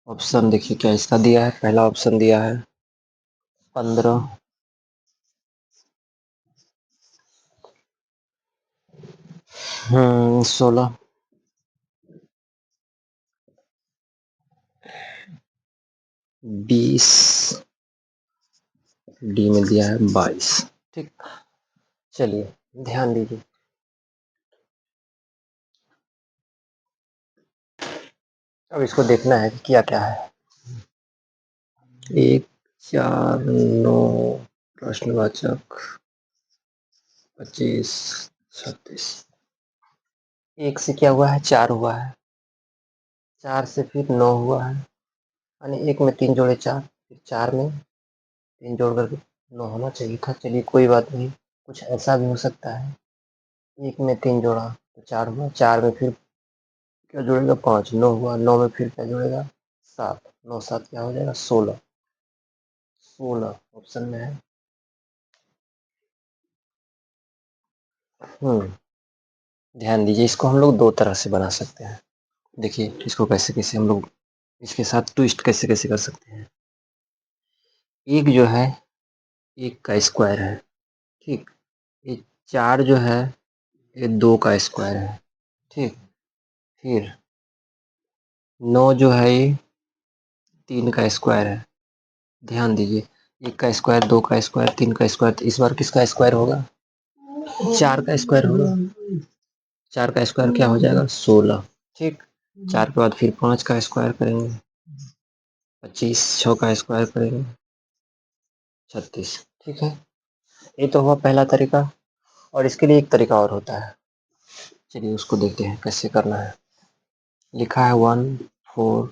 ऑप्शन देखिए क्या इसका दिया है। पहला ऑप्शन दिया है 15, 16, 20, डी में दिया है 22। ठीक, चलिए ध्यान दीजिए। अब इसको देखना है कि क्या क्या है। 1 4 9, प्रश्नवाचक 25, 36। 1 से क्या हुआ है? 4 हुआ है। 4 से फिर 9 हुआ है, यानी 1 में 3 जोड़े 4, फिर 4 में 3 जोड़ करके 9 होना चाहिए था। चलिए कोई बात नहीं, कुछ ऐसा भी हो सकता है। 1 में 3 जोड़ा तो 4 हुआ, 4 में फिर क्या जुड़ेगा? 5, 9 हुआ, 9 में फिर क्या जुड़ेगा? 7, 9 7 क्या हो जाएगा? 16। 16 ऑप्शन में है। ध्यान दीजिए, इसको हम लोग दो तरह से बना सकते हैं। देखिए इसको कैसे कैसे हम लोग इसके साथ ट्विस्ट कैसे कैसे कर सकते हैं। एक जो है, एक का स्क्वायर है, ठीक। ये 4 जो है, ये 2 का स्क्वायर है, ठीक। फिर 9 जो है, ये 3 का स्क्वायर है। ध्यान दीजिए, 1 का स्क्वायर, 2 का स्क्वायर, 3 का स्क्वायर, तो इस बार किसका स्क्वायर होगा? 4 का स्क्वायर होगा। 4 का स्क्वायर क्या हो जाएगा? 16, ठीक। 4 के बाद फिर 5 का स्क्वायर करेंगे, 25, 6 का स्क्वायर करेंगे, 36। ठीक है, ये तो हुआ पहला तरीका। और इसके लिए एक तरीका और होता है, चलिए उसको देखते हैं कैसे करना है। लिखा है 1 4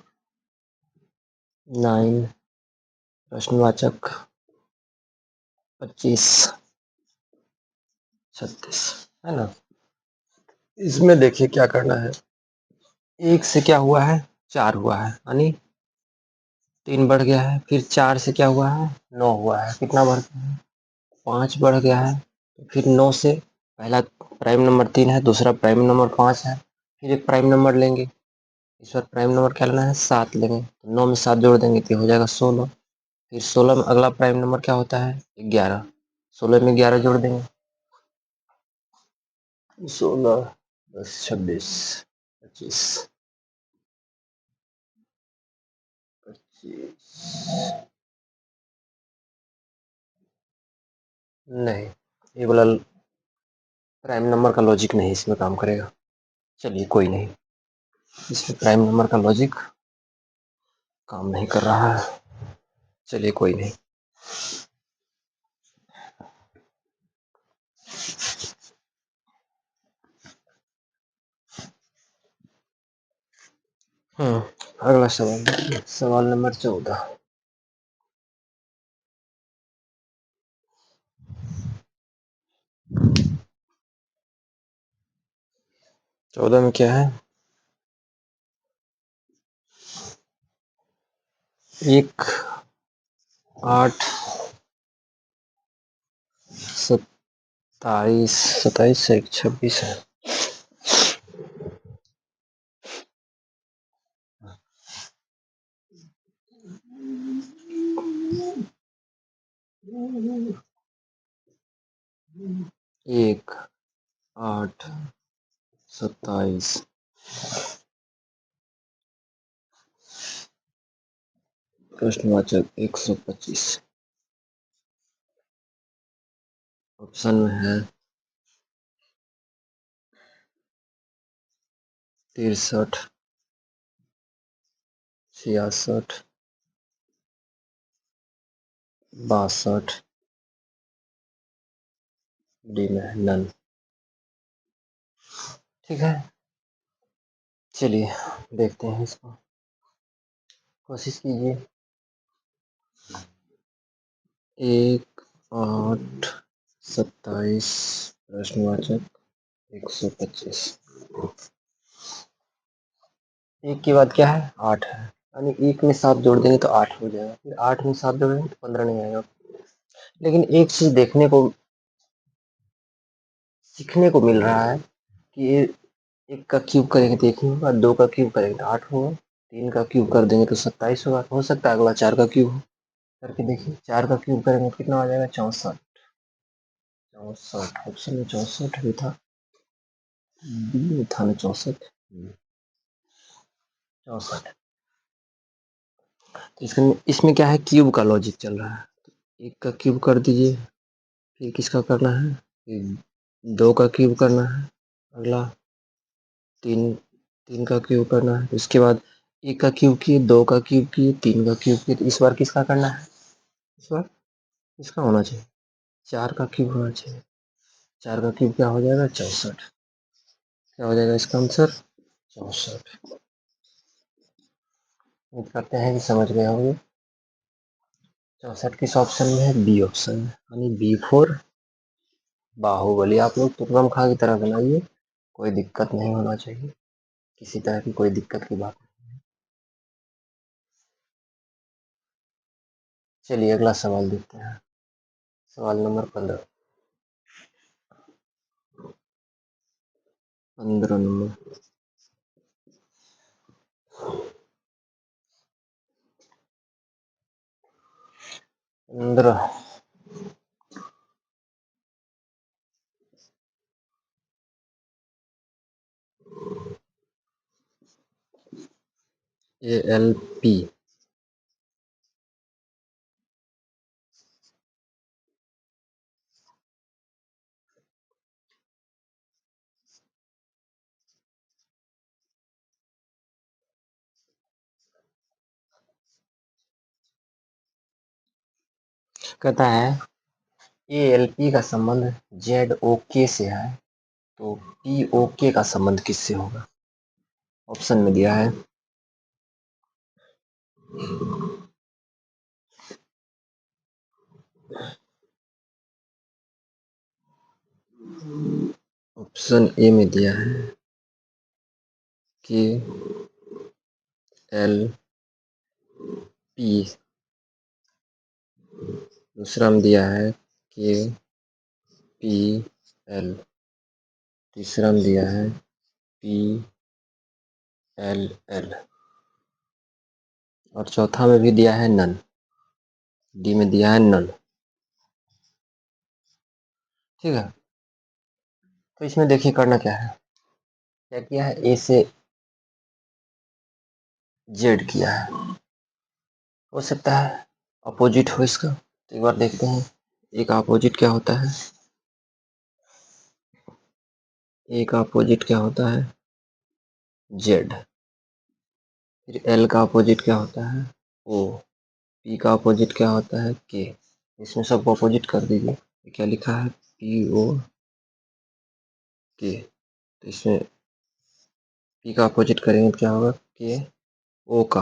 9, प्रश्नवाचक 25, 36, है ना। इसमें देखिए क्या करना है। 1 से क्या हुआ है? 4 हुआ है, यानी 3 बढ़ गया है। फिर 4 से क्या हुआ है? 9 हुआ है, कितना बढ़ गया है? 5 बढ़ गया है। फिर 9 से पहला प्राइम नंबर 3 है, दूसरा प्राइम नंबर 5 है, फिर एक प्राइम नंबर लेंगे। इस बार प्राइम नंबर क्या लेना है, 7 लेंगे। तो 9 में 7 जोड़ देंगे तो हो जाएगा 16। फिर 16 में अगला प्राइम नंबर क्या होता है, 11। 16 में 11 जोड़ देंगे, 16 10 26 25 25। नहीं, ये वाला प्राइम नंबर का लॉजिक नहीं इसमें काम करेगा। चलिए कोई नहीं, इसमें प्राइम नंबर का लॉजिक काम नहीं कर रहा है। चलिए कोई नहीं। अगला सवाल, सवाल नंबर 14। 14 में क्या है, 1 8 27 27 से 26 है। एक 8 27 प्रश्नवाचक 125। ऑप्शन में है 63 66 62, डी में है नन। ठीक है, चलिए देखते हैं इसको, कोशिश कीजिए। 1 8 27 प्रश्नवाचक 125। एक के बाद क्या है, 8 है, यानी एक में 7 जोड़ देंगे तो 8 हो जाएगा, फिर 8 में 7 जोड़ेंगे तो 15 नहीं आएगा। लेकिन एक चीज देखने को सीखने को मिल रहा है कि ये एक का क्यूब करेंगे तो 1 ही होगा, 2 का क्यूब करेंगे तो 8 होगा, 3 का क्यूब कर देंगे तो 27 होगा। हो सकता है अगला 4 का क्यूब हो, करके देखिए। 4 का क्यूब करेंगे तो कितना आ जाएगा, 64। 64 ऑप्शन में 64 भी था, बी में था ना 64। 64। तो इसमें इसमें क्या है, क्यूब का लॉजिक चल रहा है। एक का क्यूब कर दीजिए, फिर किसका करना है, फिर 2 का क्यूब करना है, अगला 3 का क्यूब करना है, उसके बाद 1 का क्यूब किए, 2 का क्यूब किए, 3 का क्यूब किए। तो इस बार किसका करना है, इस बार किसका होना चाहिए, 4 का क्यूब होना चाहिए। 4 का क्यूब क्या हो जाएगा, 64। क्या हो जाएगा इसका आंसर, 64। उम्मीद करते हैं कि समझ गए होंगे। 64 किस ऑप्शन में है, बी ऑप्शन में, यानी बी फॉर बाहुबली। आप लोग तुक्कम खा की तरह बनाइए, कोई दिक्कत नहीं होना चाहिए, किसी तरह की कोई दिक्कत की बात। चलिए अगला सवाल देखते हैं, सवाल नंबर 15। 15 नंबर, 15। ALP कहता है ALP का संबंध ZOK से है, तो POK का संबंध किससे होगा। ऑप्शन में दिया है ऑप्शन ए में दिया है कि LP, दूसरा में दिया है कि PL। तीसरा में दिया है पी एल एल और चौथा में भी दिया है नन। डी में दिया है नन। ठीक है, तो इसमें देखिए करना क्या है। क्या किया है, ए से जेड किया है। हो सकता है अपोजिट हो इसका, तो एक बार देखते हैं ए का अपोजिट क्या होता है। ए का अपोजिट क्या होता है, जेड। फिर एल का अपोजिट क्या होता है, ओ। पी का अपोजिट क्या होता है, के। इसमें सबको अपोजिट कर दीजिए। क्या लिखा है, पी ओ के। तो इसमें पी का अपोजिट करेंगे तो क्या होगा, के ओ का।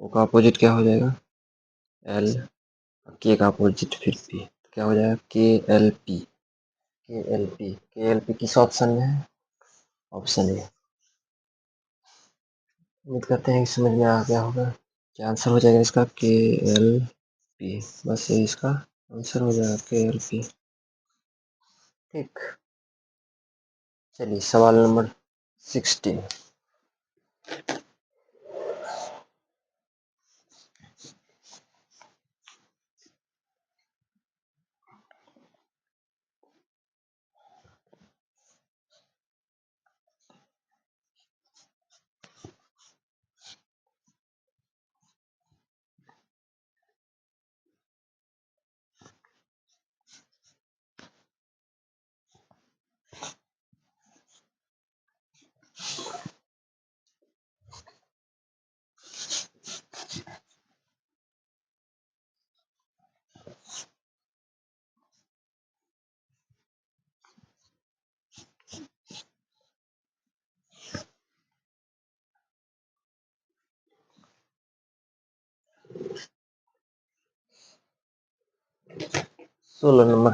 ओ का अपोजिट क्या हो जाएगा, एल। के का अपोजिट फिर पी, तो क्या हो जाएगा, के एल पी। के एल पी, के एल पी किस ऑप्शन में है, ऑप्शन ए। उम्मीद करते हैं कि समझ में आ गया होगा। क्या आंसर हो जाएगा इसका, के एल पी। बस ये इसका आंसर हो जाएगा, के एल पी। ठीक, चलिए सवाल नंबर 16। सोलह नंबर।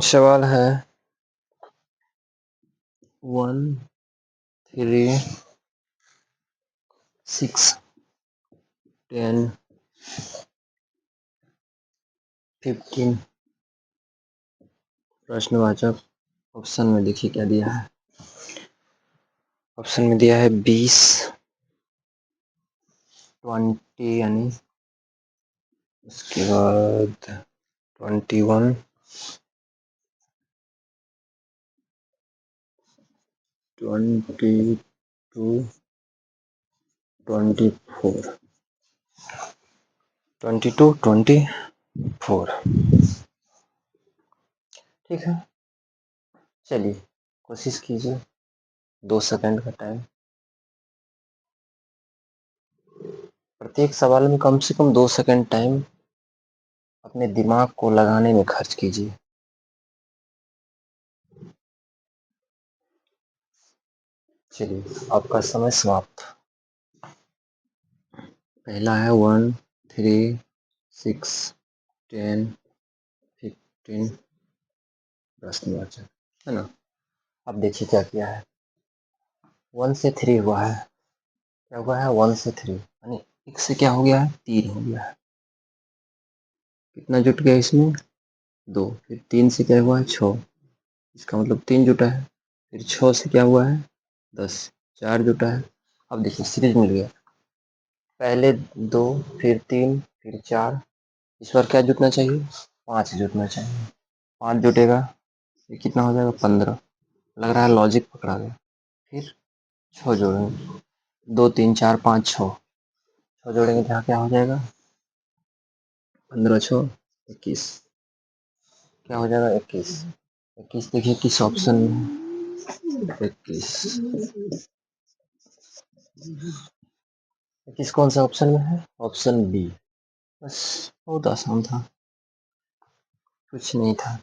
सवाल है 1 3 6 10 15। प्रश्नवाचक ऑप्शन में देखिए क्या दिया है। ऑप्शन में दिया है 20, 20 यानी, उसके बाद 21, 22, 24, 22, 24। ठीक है, चलिए कोशिश कीजिए, 2 सेकंड का टाइम। प्रत्येक सवाल में कम से कम 2 सेकंड टाइम अपने दिमाग को लगाने में खर्च कीजिए। चलिए आपका समय समाप्त। पहला है 1 3 6 10 15। प्रश्नवाचक है ना। अब देखिए क्या किया है, 1 से 3 हुआ है। क्या हुआ है, 1 से 3 यानी 1 से क्या हो गया है, 3 हो गया है। कितना जुट गया इसमें, 2। फिर 3 से क्या हुआ है, 6। इसका मतलब 3 जुटा है। फिर 6 से क्या हुआ है, 10, 4 जुटा है। अब देखिए सीरीज मिल गया, पहले 2 फिर 3 फिर 4। इस बार क्या जुटना चाहिए, 5 जुटना चाहिए। 5 जुटेगा, ये कितना हो जाएगा, 15। लग रहा है लॉजिक पकड़ा गया। फिर 6 जोड़ेंगे, 2 3 4 5 6। 6 जोड़ेंगे जहाँ क्या हो जाएगा, 15 6 21। क्या हो जाएगा, 21। 21 देखिए किस ऑप्शन में है, 21। 21 कौन सा ऑप्शन में है, ऑप्शन बी। बस बहुत आसान था, कुछ नहीं था।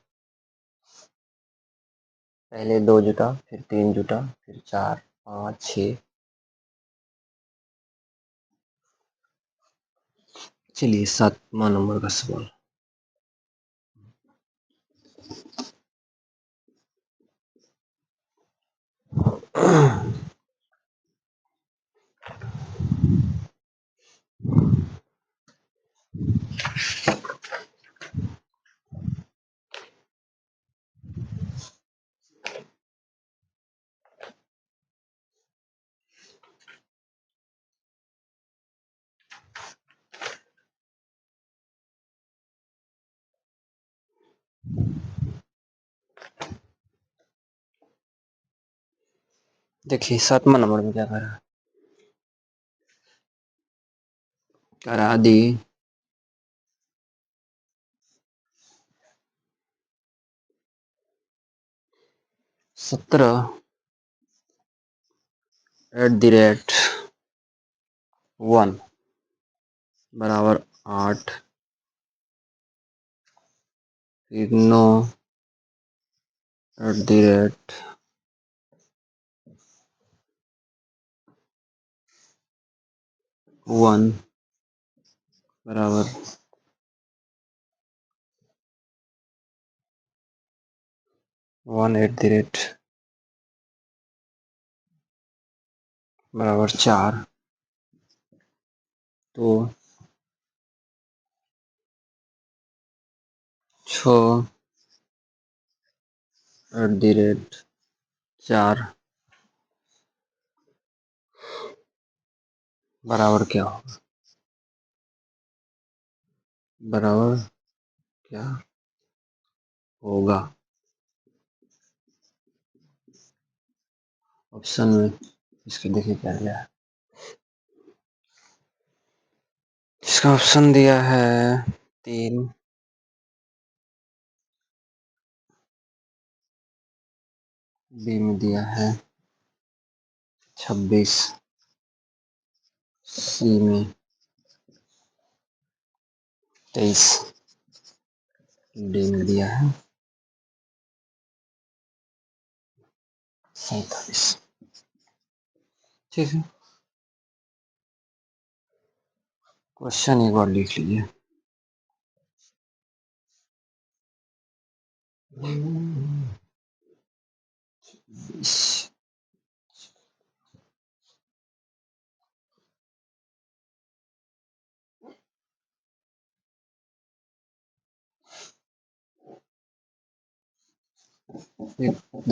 पहले 2 जुटा, फिर 3 जुटा, फिर 4 5 6। चलिए 7वां नंबर का सवाल। देखिए 7वां नंबर में क्या करा दी 17 @ 1 बराबर 8, फिर 9 @ 1 बराबर 1 @ बराबर 4, तो 6 @ 4 बराबर क्या होगा? बराबर क्या होगा? ऑप्शन में इसके देखिए क्या दिया है। इसका ऑप्शन दिया है 3, बी में दिया है 26, सी में 23, डी में दिया है 47। ठीक है, क्वेश्चन एक बार लिख लीजिए।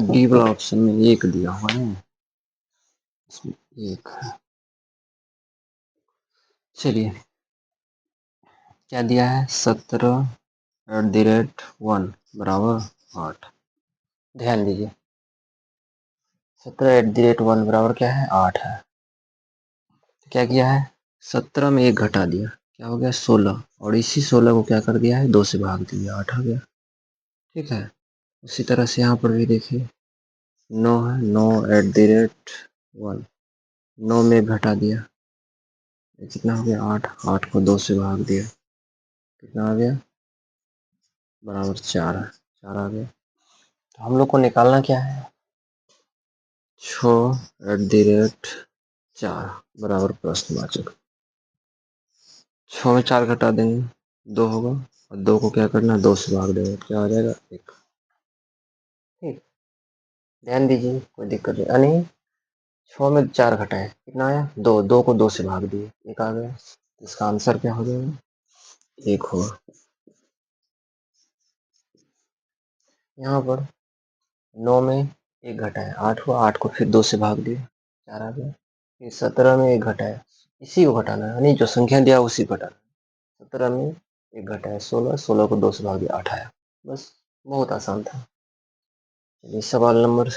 डी वाला ऑप्शन में 1 दिया हुआ है, इसमें 1 है। चलिए क्या दिया है 17 @ 1 बराबर 8। ध्यान दीजिए 17 @ 1 बराबर क्या है 8 है। तो क्या किया है 17 में 1 घटा दिया, क्या हो गया 16, और इसी 16 को क्या कर दिया है 2 से भाग दिया, 8 आ गया। ठीक है, उसी तरह से यहाँ पर भी देखिए 9 है, 9 @ 1, 9 में 1 घटा दिया, ये कितना हो गया 8, 8 को 2 से भाग दिया, कितना आ गया बराबर 4 है, 4 आ गया। तो हम लोग को निकालना क्या है 6 @ 4 बराबर प्रश्नवाचक। 6 में 4 घटा देंगे 2 होगा, और 2 को क्या करना 2 से भाग देंगे, क्या आ जाएगा 1। ठीक, ध्यान दीजिए कोई दिक्कत नहीं, यानी 6 में 4 घटाए कितना आया 2, 2 को 2 से भाग दिए 1 आ गया। इसका आंसर क्या हो जाएगा 1 होगा। यहाँ पर 9 में 1 घटाए 8 हुआ, 8 को फिर 2 से भाग दिए 4 आ गया। फिर 17 में 1 घटाए, इसी को घटाना है, यानी जो संख्या दिया उसी को घटाना। 17 में 1 घटाया 16, 16 को 2 से भाग दिया 8 आया। बस बहुत आसान था। चलिए सवाल नंबर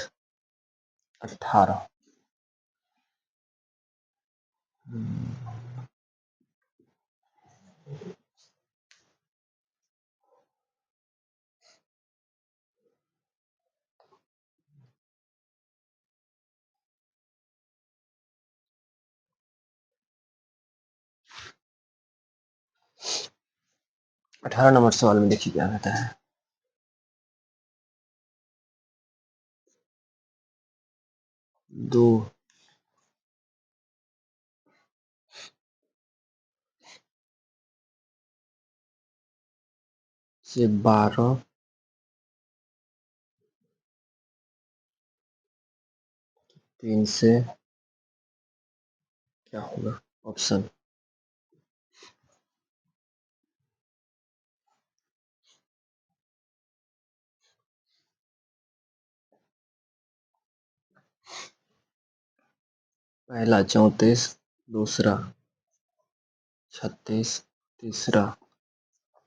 18। 18 नंबर सवाल में देखिए क्या कहता है। 2 से 12, 3 से क्या होगा ऑप्शन? पहला 34, दूसरा 36, तीसरा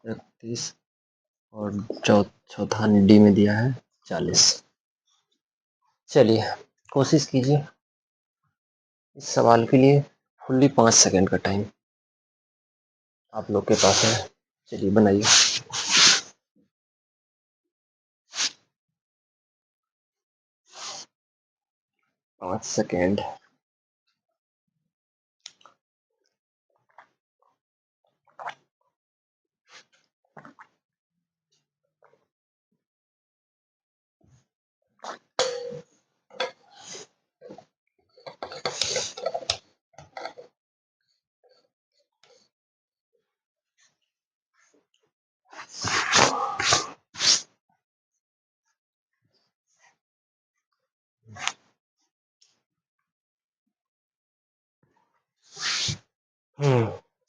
31 और चौथा डी में दिया है 40। चलिए कोशिश कीजिए। इस सवाल के लिए फुल्ली 5 सेकंड का टाइम आप लोग के पास है। चलिए बनाइए। 5 सेकंड।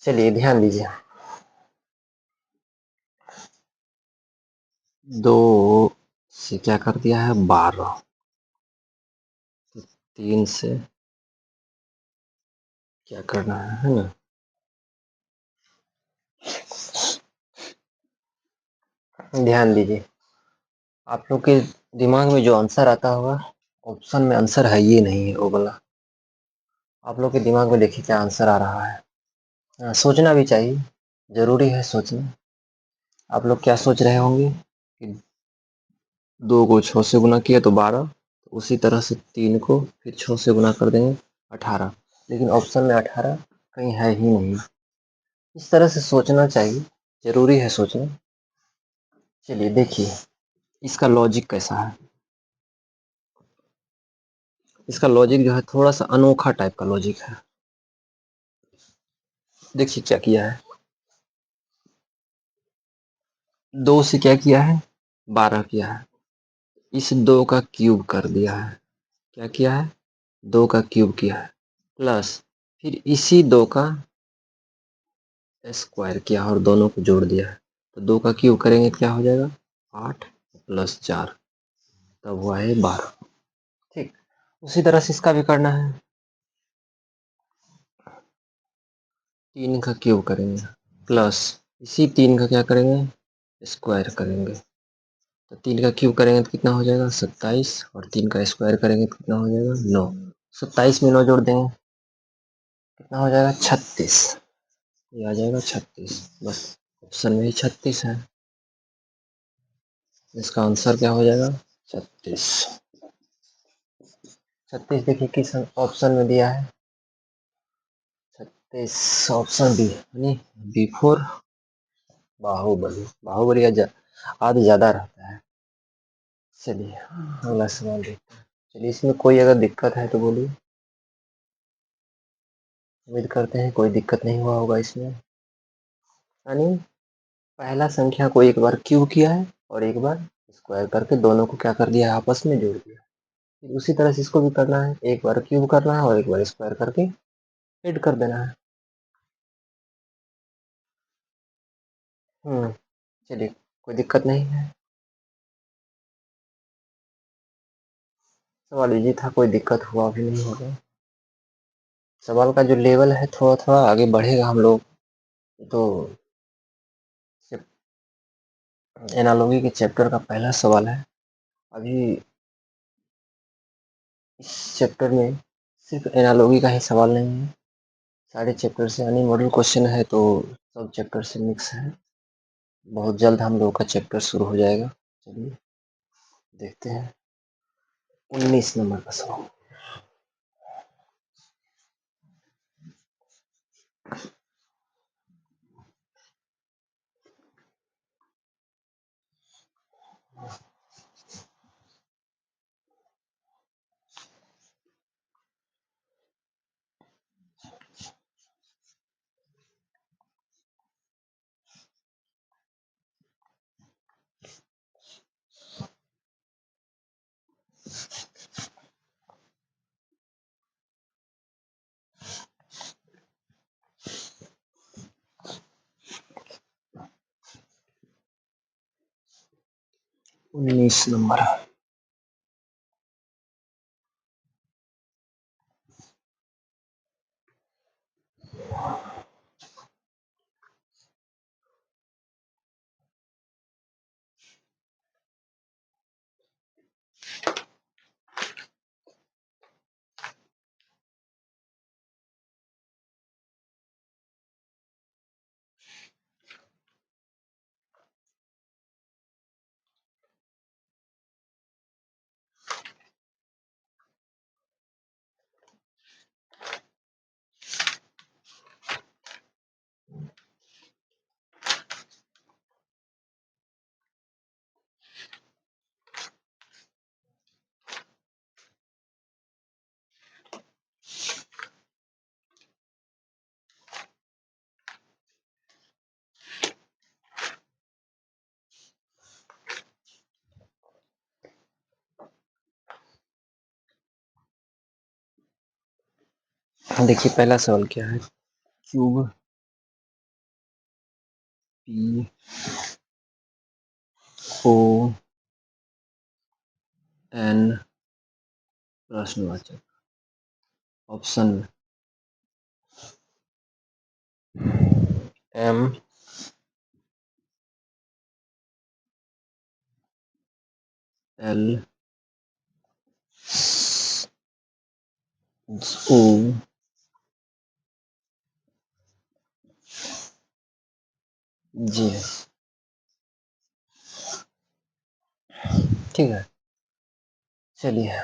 चलिए ध्यान दीजिए। 2 से क्या कर दिया है 12, 3 से क्या करना है ना? ध्यान दीजिए। आप लोग के दिमाग में जो आंसर आता होगा, ऑप्शन में आंसर है ये नहीं है वो वाला। आप लोग के दिमाग में देखिए क्या आंसर आ रहा है। सोचना भी चाहिए, ज़रूरी है सोचना। आप लोग क्या सोच रहे होंगे कि 2 को 6 से गुना किया तो 12, उसी तरह से 3 को फिर 6 से गुना कर देंगे 18, लेकिन ऑप्शन में 18 कहीं है ही नहीं। इस तरह से सोचना चाहिए, ज़रूरी है सोचना। चलिए देखिए इसका लॉजिक कैसा है। इसका लॉजिक जो है थोड़ा-सा अनोखा टाइप का लॉजिक है। देखिए क्या किया है, 2 से क्या किया है 12 किया है, इस 2 का क्यूब कर दिया है। क्या किया है 2 का क्यूब किया है, प्लस फिर इसी 2 का स्क्वायर किया और दोनों को जोड़ दिया है। तो 2 का क्यूब करेंगे तो क्या हो जाएगा 8 प्लस 4, तब हुआ है 12। ठीक, उसी तरह से इसका भी करना है। 3 का क्यूब करेंगे प्लस इसी 3 का क्या करेंगे स्क्वायर करेंगे। तो 3 का क्यूब करेंगे तो कितना हो जाएगा 27 और 3 का स्क्वायर करेंगे तो कितना हो जाएगा 9। 27 में 9 जोड़ देंगे कितना हो जाएगा 36। ये आ जाएगा 36, बस ऑप्शन में ही 36 है। इसका आंसर क्या हो जाएगा 36। 36 देखिए किस ऑप्शन में दिया है 36 ऑप्शन बी यानी बिफोर बाहुबली। बाहुबली आदि ज़्यादा रहता है। चलिए अगला सवाल देखते हैं। चलिए इसमें कोई अगर दिक्कत है तो बोलिए। उम्मीद करते हैं कोई दिक्कत नहीं हुआ होगा इसमें। यानी पहला संख्या को एक बार क्यूब किया है और एक बार स्क्वायर करके दोनों को क्या कर दिया है आपस में जोड़ दिया। फिर उसी तरह से इसको भी करना है, एक बार क्यूब करना है और एक बार स्क्वायर करके ऐड कर देना है। चलिए कोई दिक्कत नहीं है। सवाल इजी था, कोई दिक्कत हुआ भी नहीं होगा। सवाल का जो लेवल है थोड़ा थोड़ा आगे बढ़ेगा हम लोग। तो एनालॉजी के चैप्टर का पहला सवाल है। अभी इस चैप्टर में सिर्फ एनालॉजी का ही सवाल नहीं है, सारे चैप्टर से यानी मॉडल क्वेश्चन है, तो सब चैप्टर से मिक्स है। बहुत जल्द हम लोग का चैप्टर शुरू हो जाएगा। चलिए देखते हैं 19 नंबर का सवाल। 19 नंबर। देखिए पहला सवाल क्या है, क्यूब पी ओ एन प्रश्नवाचक, ऑप्शन एम एल ओ जी। ठीक है, चलिए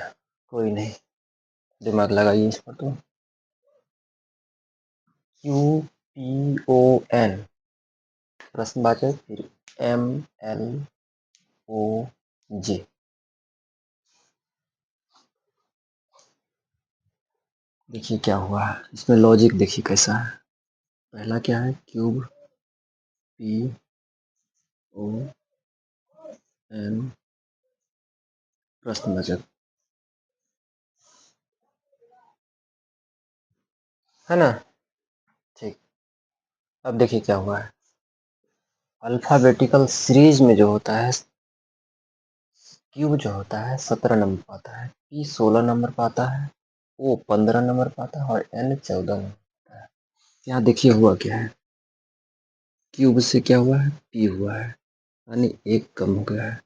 कोई नहीं, दिमाग लगाइए इस पर। तो क्यू पी ओ एन प्रश्नवाचक, फिर एम एल ओ जे। देखिए क्या हुआ है इसमें, लॉजिक देखिए कैसा है। पहला क्या है, क्यूब पी ओ एन प्रश्नवाचक, है ना। ठीक, अब देखिए क्या हुआ है, अल्फाबेटिकल सीरीज में जो होता है, क्यूब जो होता है 17 नंबर पाता है, पी 16 नंबर पाता है, ओ 15 नंबर पाता है और एन 14 नंबर पाता है। यहाँ देखिए हुआ क्या है, क्यूब से क्या हुआ है, पी हुआ है, यानी एक कम हो गया है।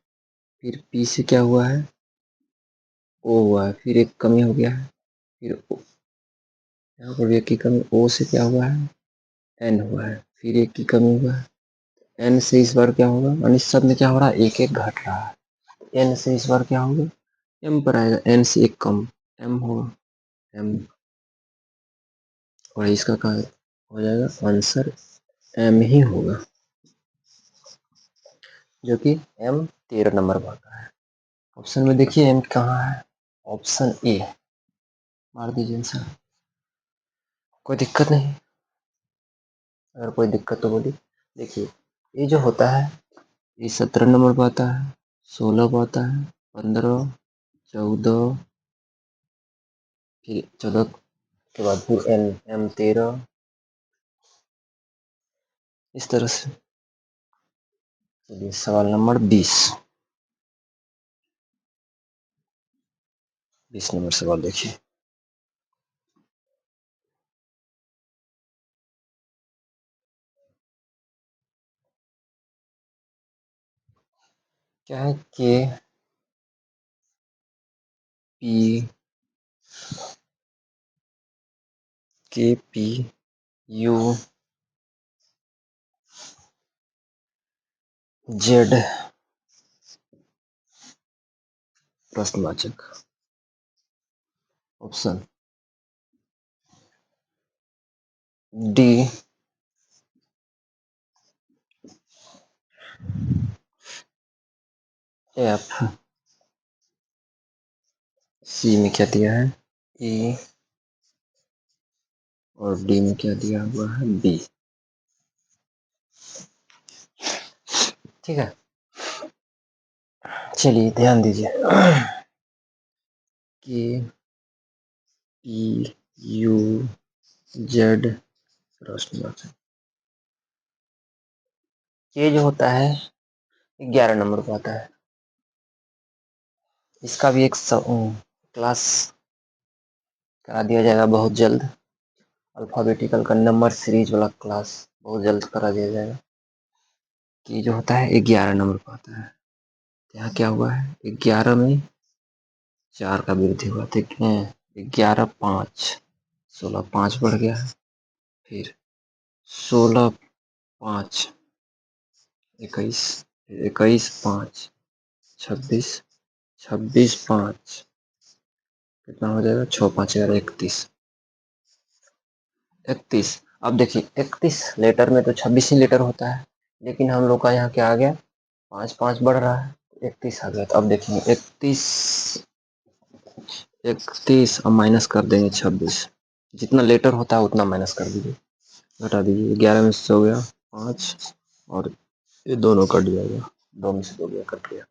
फिर पी से क्या हुआ है, ओ हुआ है, फिर एक कमी हो गया है। फिर यहाँ पर भी एक की कमी, ओ से क्या हुआ है, एन हुआ है, फिर एक की कमी हुआ है। एन से इस बार क्या होगा, यानी सब में क्या हो रहा है, एक एक घट रहा है। एन से इस बार क्या होगा, एम पर आएगा, एन से एक कम, एम होगा, एम। और इसका क्या हो जाएगा, आंसर एम ही होगा, जो कि एम 13 नंबर पर आता है। ऑप्शन में देखिए एम कहाँ है, ऑप्शन ए, मार दीजिए आंसर। कोई दिक्कत नहीं, अगर कोई दिक्कत तो बोलिए। देखिए ये जो होता है, ये 17 नंबर पर आता है, 16 पर आता है, 15, 14, फिर 14 के बाद फिर एन, एम 13, इस तरह से। चलिए सवाल नंबर 20, 20 नंबर सवाल देखिए। क्या है, पी के पी यू जेड प्रश्नवाचक, ऑप्शन डी एफ, सी में क्या दिया है, ए, और डी में क्या दिया हुआ है, बी। ठीक है, चलिए ध्यान दीजिए। के पी यू जेड रोशनी मार्क्स। ये जो होता है 11 नंबर का आता है। इसका भी एक क्लास करा दिया जाएगा बहुत जल्द। अल्फ़ाबेटिकल का नंबर सीरीज वाला क्लास बहुत जल्द करा दिया जाएगा। कि जो होता है 11 नंबर का आता है। यहाँ क्या हुआ है 11 में 4 का वृद्धि हुआ तो 11 5 16 5 बढ़ गया है। फिर 16 5 21 21 5 26 26 5 कितना हो जाएगा 6 5 11 31 31। अब देखिए 31 लेटर में तो 26 ही लेटर होता है, लेकिन हम लोग का यहाँ क्या आ गया 5 5 बढ़ रहा है 31 आ गया। तो अब देखेंगे 31 31 अब माइनस कर देंगे 26। जितना लेटर होता है उतना माइनस कर दीजिए, घटा दीजिए। 11 में से हो गया 5 और ये दोनों कट जाएगा, 2 में से 2 गया कट गया।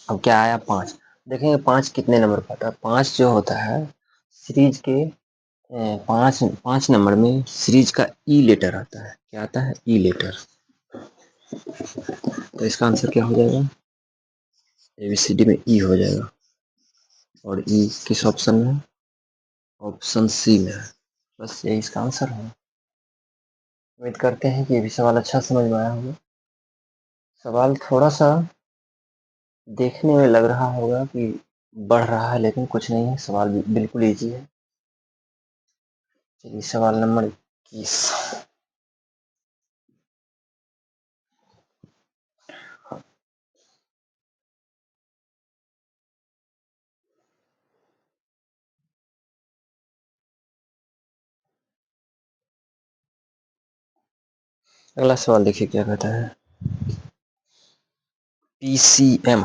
अब क्या आया 5। देखेंगे 5 कितने नंबर का आता है। 5 जो होता है सीरीज के 5 नंबर में सीरीज का ई लेटर आता है। क्या आता है ई लेटर। तो इसका आंसर क्या हो जाएगा ABCD में ई हो जाएगा। और ई किस ऑप्शन में है ऑप्शन सी में है। बस यही इसका आंसर है। उम्मीद करते हैं कि ये भी सवाल अच्छा समझ में आया होगा। सवाल थोड़ा सा देखने में लग रहा होगा कि बढ़ रहा है, लेकिन कुछ नहीं है, सवाल बिल्कुल ईजी है। चलिए सवाल नंबर 21। अगला सवाल देखिए क्या कहता है। PCM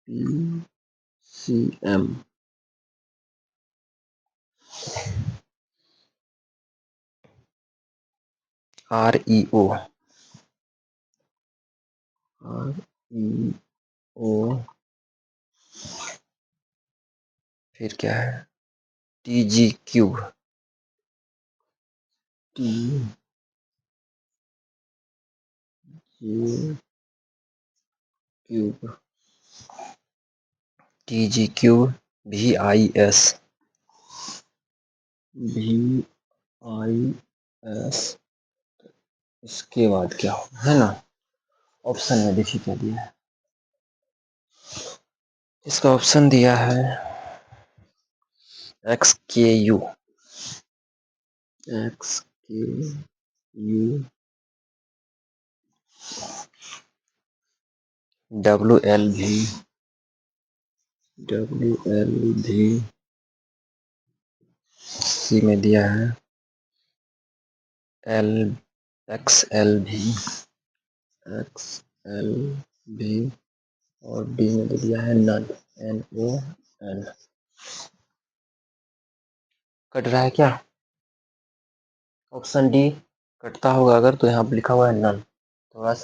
PCM REO फिर क्या है TG VIS। इसके बाद क्या होगा है ना। ऑप्शन में देखिए क्या दिया है। इसका ऑप्शन दिया है XKU WLV सी में दिया है XLV और डी में दिया है NON। कट रहा है क्या ऑप्शन डी कटता होगा अगर तो यहाँ पर लिखा हुआ है नन। थोड़ा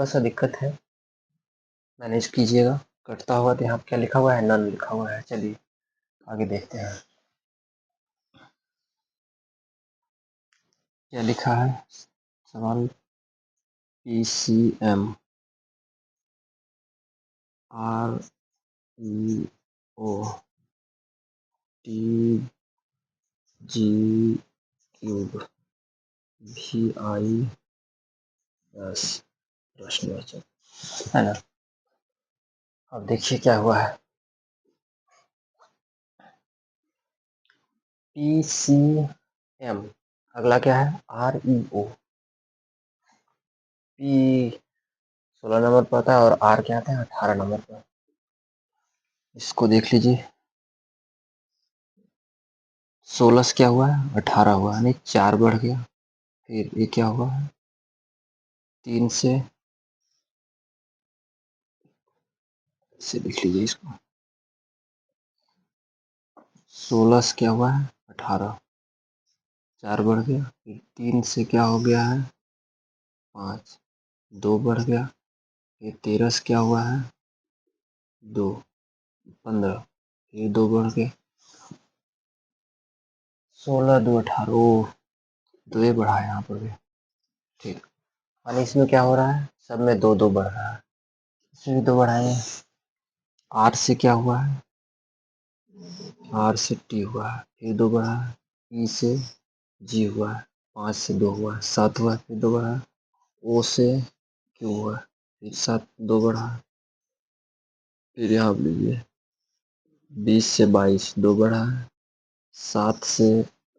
सा दिक्कत है, मैनेज कीजिएगा। कटता होगा तो यहाँ पर क्या लिखा हुआ है नन लिखा हुआ है। चलिए आगे देखते हैं क्या लिखा है। सवाल PCM REO TG VIS प्रश्नवाचक है ना। अब देखिए क्या हुआ है। PCM अगला क्या है REO। P 16 नंबर पर आता है और R क्या आता है 18 नंबर पर। इसको देख लीजिए 16 से क्या हुआ है 18 हुआ यानी 4 बढ़ गया। फिर ये क्या हुआ है 3 से देख लीजिए इसको 16 से क्या हुआ है 18 4 बढ़ गया। फिर 3 से क्या हो गया है 5 2 बढ़ गया। फिर 13 से क्या हुआ है 2 15 फिर 2 बढ़ के 16 2 18 ओह 2 ही बढ़ा है यहाँ पर भी। ठीक, और इसमें क्या हो रहा है, सब में 2 2 बढ़ रहा है, इसमें भी 2 बढ़ाए। आर से क्या हुआ है, आर से टी हुआ है, फिर 2 बढ़ा है, ई से जी हुआ है, 5 से 2 हुआ है, 7 हुआ है, फिर 2 बढ़ा है, ओ से क्यू हुआ है, फिर 7 2 बढ़ा है, फिर यहाँ आप लीजिए 20 से 22 2 बढ़ा है, 7 से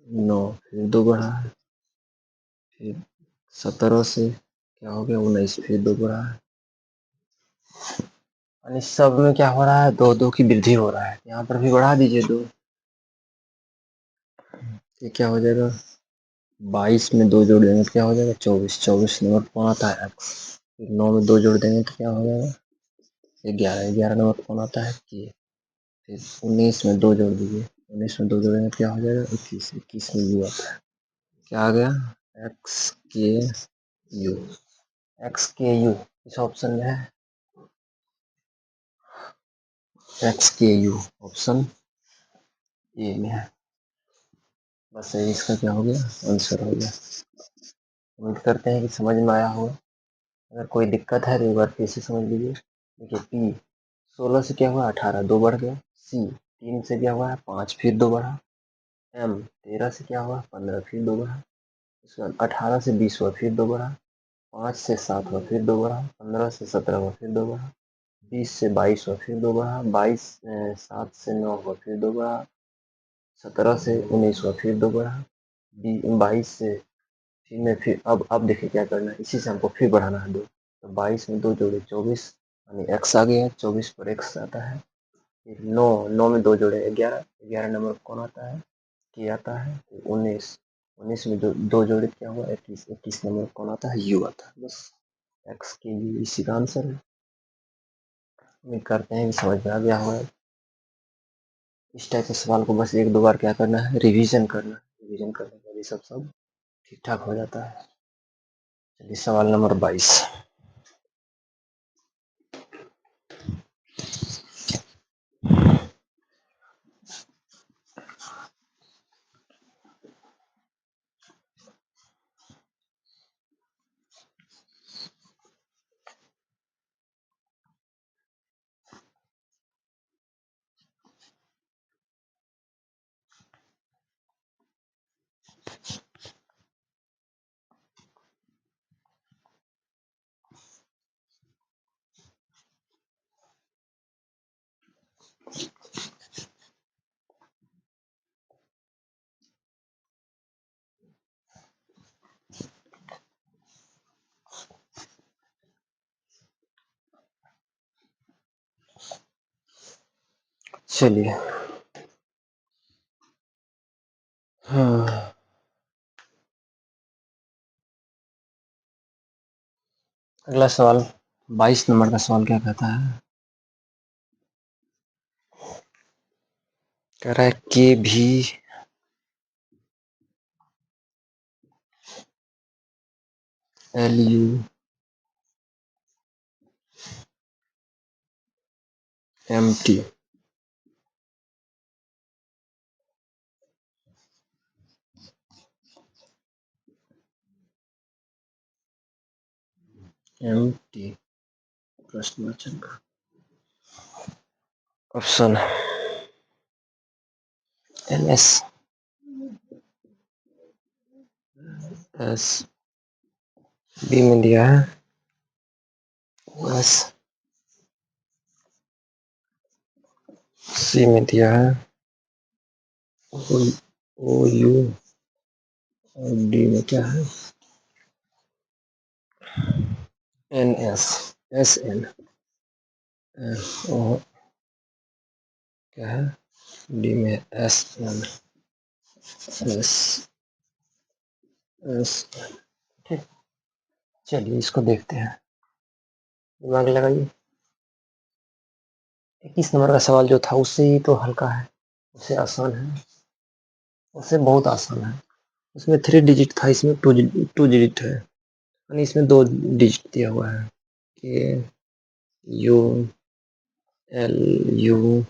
9 फिर 2 बढ़ा है, फिर 17 से क्या हो गया 19 फिर 2 बढ़ा है, यानी सब में क्या हो रहा है, 2 2 की वृद्धि हो रहा है। यहाँ पर भी बढ़ा दीजिए 2, ये क्या हो जाएगा, 22 में 2 जोड़ देंगे तो क्या हो जाएगा 24, 24 नंबर कौन आता है एक्स, फिर 9 में 2 जोड़ देंगे तो क्या हो जाएगा 11, 11 नंबर कौन आता है के, फिर 19 में 2 जोड़ दीजिए, 19 में 2 जोड़ेंगे तो क्या हो जाएगा 21, 21 में यू आता है, क्या आ गया एक्स के यू, एक्स के यू इस ऑप्शन में है, एक्स के यू ऑप्शन ए में है। बस यही इसका क्या हो गया आंसर हो गया। उम्मीद करते हैं कि समझ में आया होगा। अगर कोई दिक्कत है तो एक बार फिर से समझ लीजिए। देखिए पी 16 से क्या हुआ 18 2 बढ़ गया, सी 3 से क्या हुआ है 5 फिर 2 बढ़ा, एम 13 से क्या हुआ 15 फिर 2 बढ़ा, उसके बाद 18 से 20 हुआ फिर 2 बढ़ा, 5 से 7 हुआ फिर 2 बढ़ा, 15 से 17 हुआ फिर 2 बढ़ा, 20 से 22 हुआ फिर 2 बढ़ा, 7 से 9 हुआ फिर 2 बढ़ा, 17 से 19 हुआ फिर 2 बढ़ा, 22 से फिर अब देखिए क्या करना है, इसी से हमको फिर बढ़ाना है 2, तो 22 में 2 जोड़े 24 यानी एक्स आ गया है, 24 पर एक्स आता है, फिर 9 में 2 जोड़े 11, 11 नंबर कौन आता है के आता है, फिर 19, 19 में 2 जोड़े क्या हुआ 21, 21 नंबर कौन आता है यू आता है। बस एक्स के यू इसी का आंसर है। उम्मीद करते हैं कि समझ में आ गया होगा। इस टाइप के सवाल को बस एक दो बार क्या करना है रिवीजन करना है, रिवीजन करने के बाद ये सब ठीक ठाक हो जाता है। चलिए सवाल नंबर 22, चलिए हाँ, अगला सवाल 22 नंबर का सवाल क्या कहता है, कह रहा है के भी L U M T M T प्रश्नवाचक का option N S S B में दिया है एस, सी में दिया है ओ यू, और डी में क्या है एन एस एस एन, और क्या है डी में एस एन एस एस। ठीक, चलिए इसको देखते हैं, दिमाग लगाइए। 21 नंबर का सवाल जो था उससे ही तो हल्का है, उससे आसान है, उससे बहुत आसान है। उसमें 3 डिजिट था, इसमें 2 डिजिट है, यानी इसमें 2 डिजिट दिया हुआ है के यू LUMT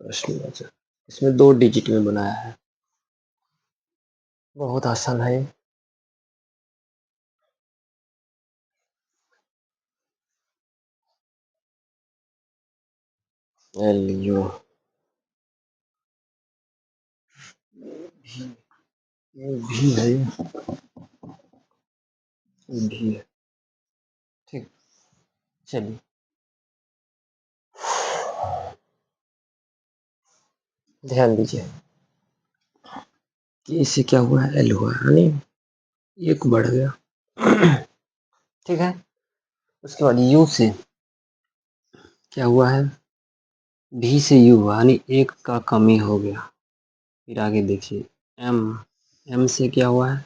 प्रश्नवाचक, इसमें 2 डिजिट में बनाया है। बहुत आसान है। LU भी है, भी है। ठीक, चलिए ध्यान दीजिए कि इससे क्या हुआ है, L हुआ है, यानी एक बढ़ गया। ठीक है, उसके बाद U से क्या हुआ है, V से U हुआ, यानी एक का कमी हो गया। फिर आगे देखिए M से क्या हुआ है,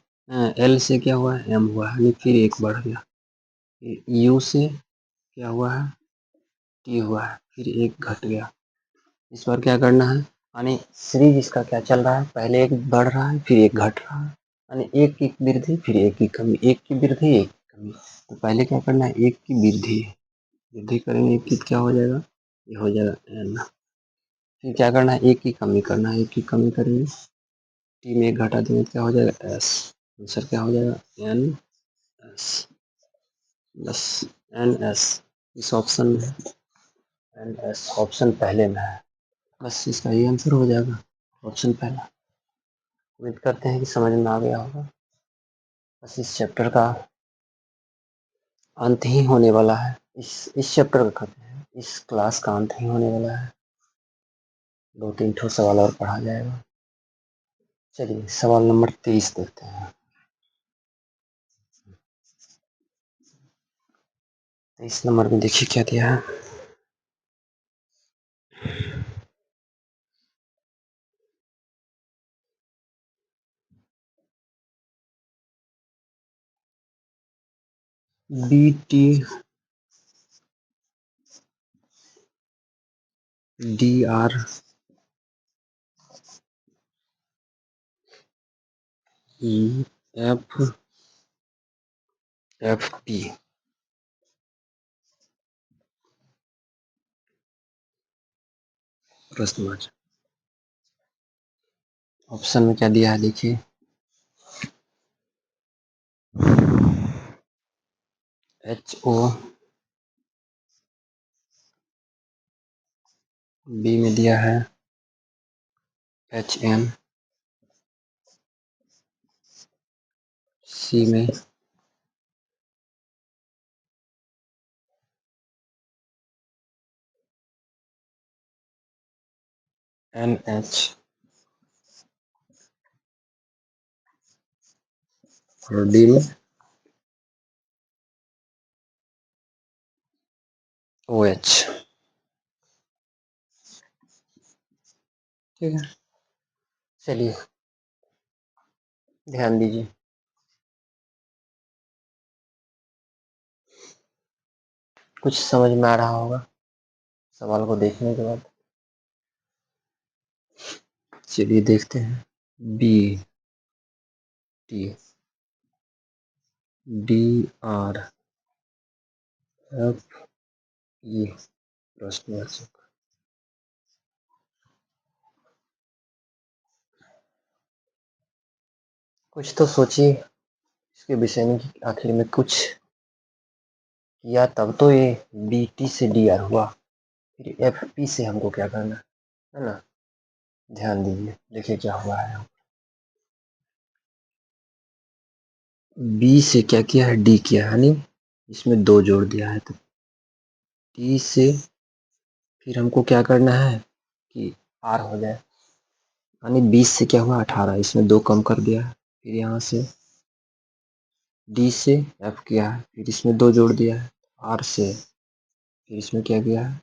L से क्या हुआ है, M हुआ है, यानी फिर एक बढ़ गया। U से क्या हुआ है, T हुआ है, फिर एक घट गया। इस बार क्या करना है, यानी सीरीज इसका क्या चल रहा है, पहले एक बढ़ रहा है फिर एक घट रहा है, यानी एक की वृद्धि फिर एक की कमी, एक की वृद्धि एक की कमी। तो पहले क्या करना है, एक की वृद्धि करेंगे, एक की क्या हो जाएगा, ये हो जाएगा n। फिर क्या करना है, एक की कमी करना है, एक की कमी करेंगे, टी में एक घटा देंगे, क्या हो जाएगा s। आंसर क्या हो जाएगा, n s plus n s। इस ऑप्शन में n s ऑप्शन पहले में है, बस इसका ये आंसर हो जाएगा, ऑप्शन पहला। उम्मीद करते हैं कि समझ में आ गया होगा। बस इस चैप्टर का अंत ही होने वाला है, इस चैप्टर का कहते हैं, इस क्लास का अंत ही होने वाला है। 2-3 ठो सवाल और पढ़ा जाएगा। चलिए सवाल नंबर 23 देखते हैं। 23 नंबर में देखिए क्या दिया है, BT DR FP प्रश्नवाचक। ऑप्शन में क्या दिया है देखिए, HO, B में दिया है HM, C में NH और D में OH। ठीक है, चलिए ध्यान दीजिए, कुछ समझ में आ रहा होगा सवाल को देखने के बाद। चलिए देखते हैं, BT DR FE प्रश्नवाचक। कुछ तो सोचिए इसके विषय में कि आखिर में कुछ किया तब तो ये BT से DR हुआ, फिर FP से हमको क्या करना है ना। ध्यान दीजिए, देखिए क्या हुआ है, B से क्या किया है, D किया है, यानी इसमें 2 जोड़ दिया है, तो T से फिर हमको क्या करना है कि R हो जाए, यानी 20 से क्या हुआ 18, इसमें 2 कम कर दिया है। फिर यहाँ से D से F किया है, फिर इसमें 2 जोड़ दिया है, R से फिर इसमें क्या किया है,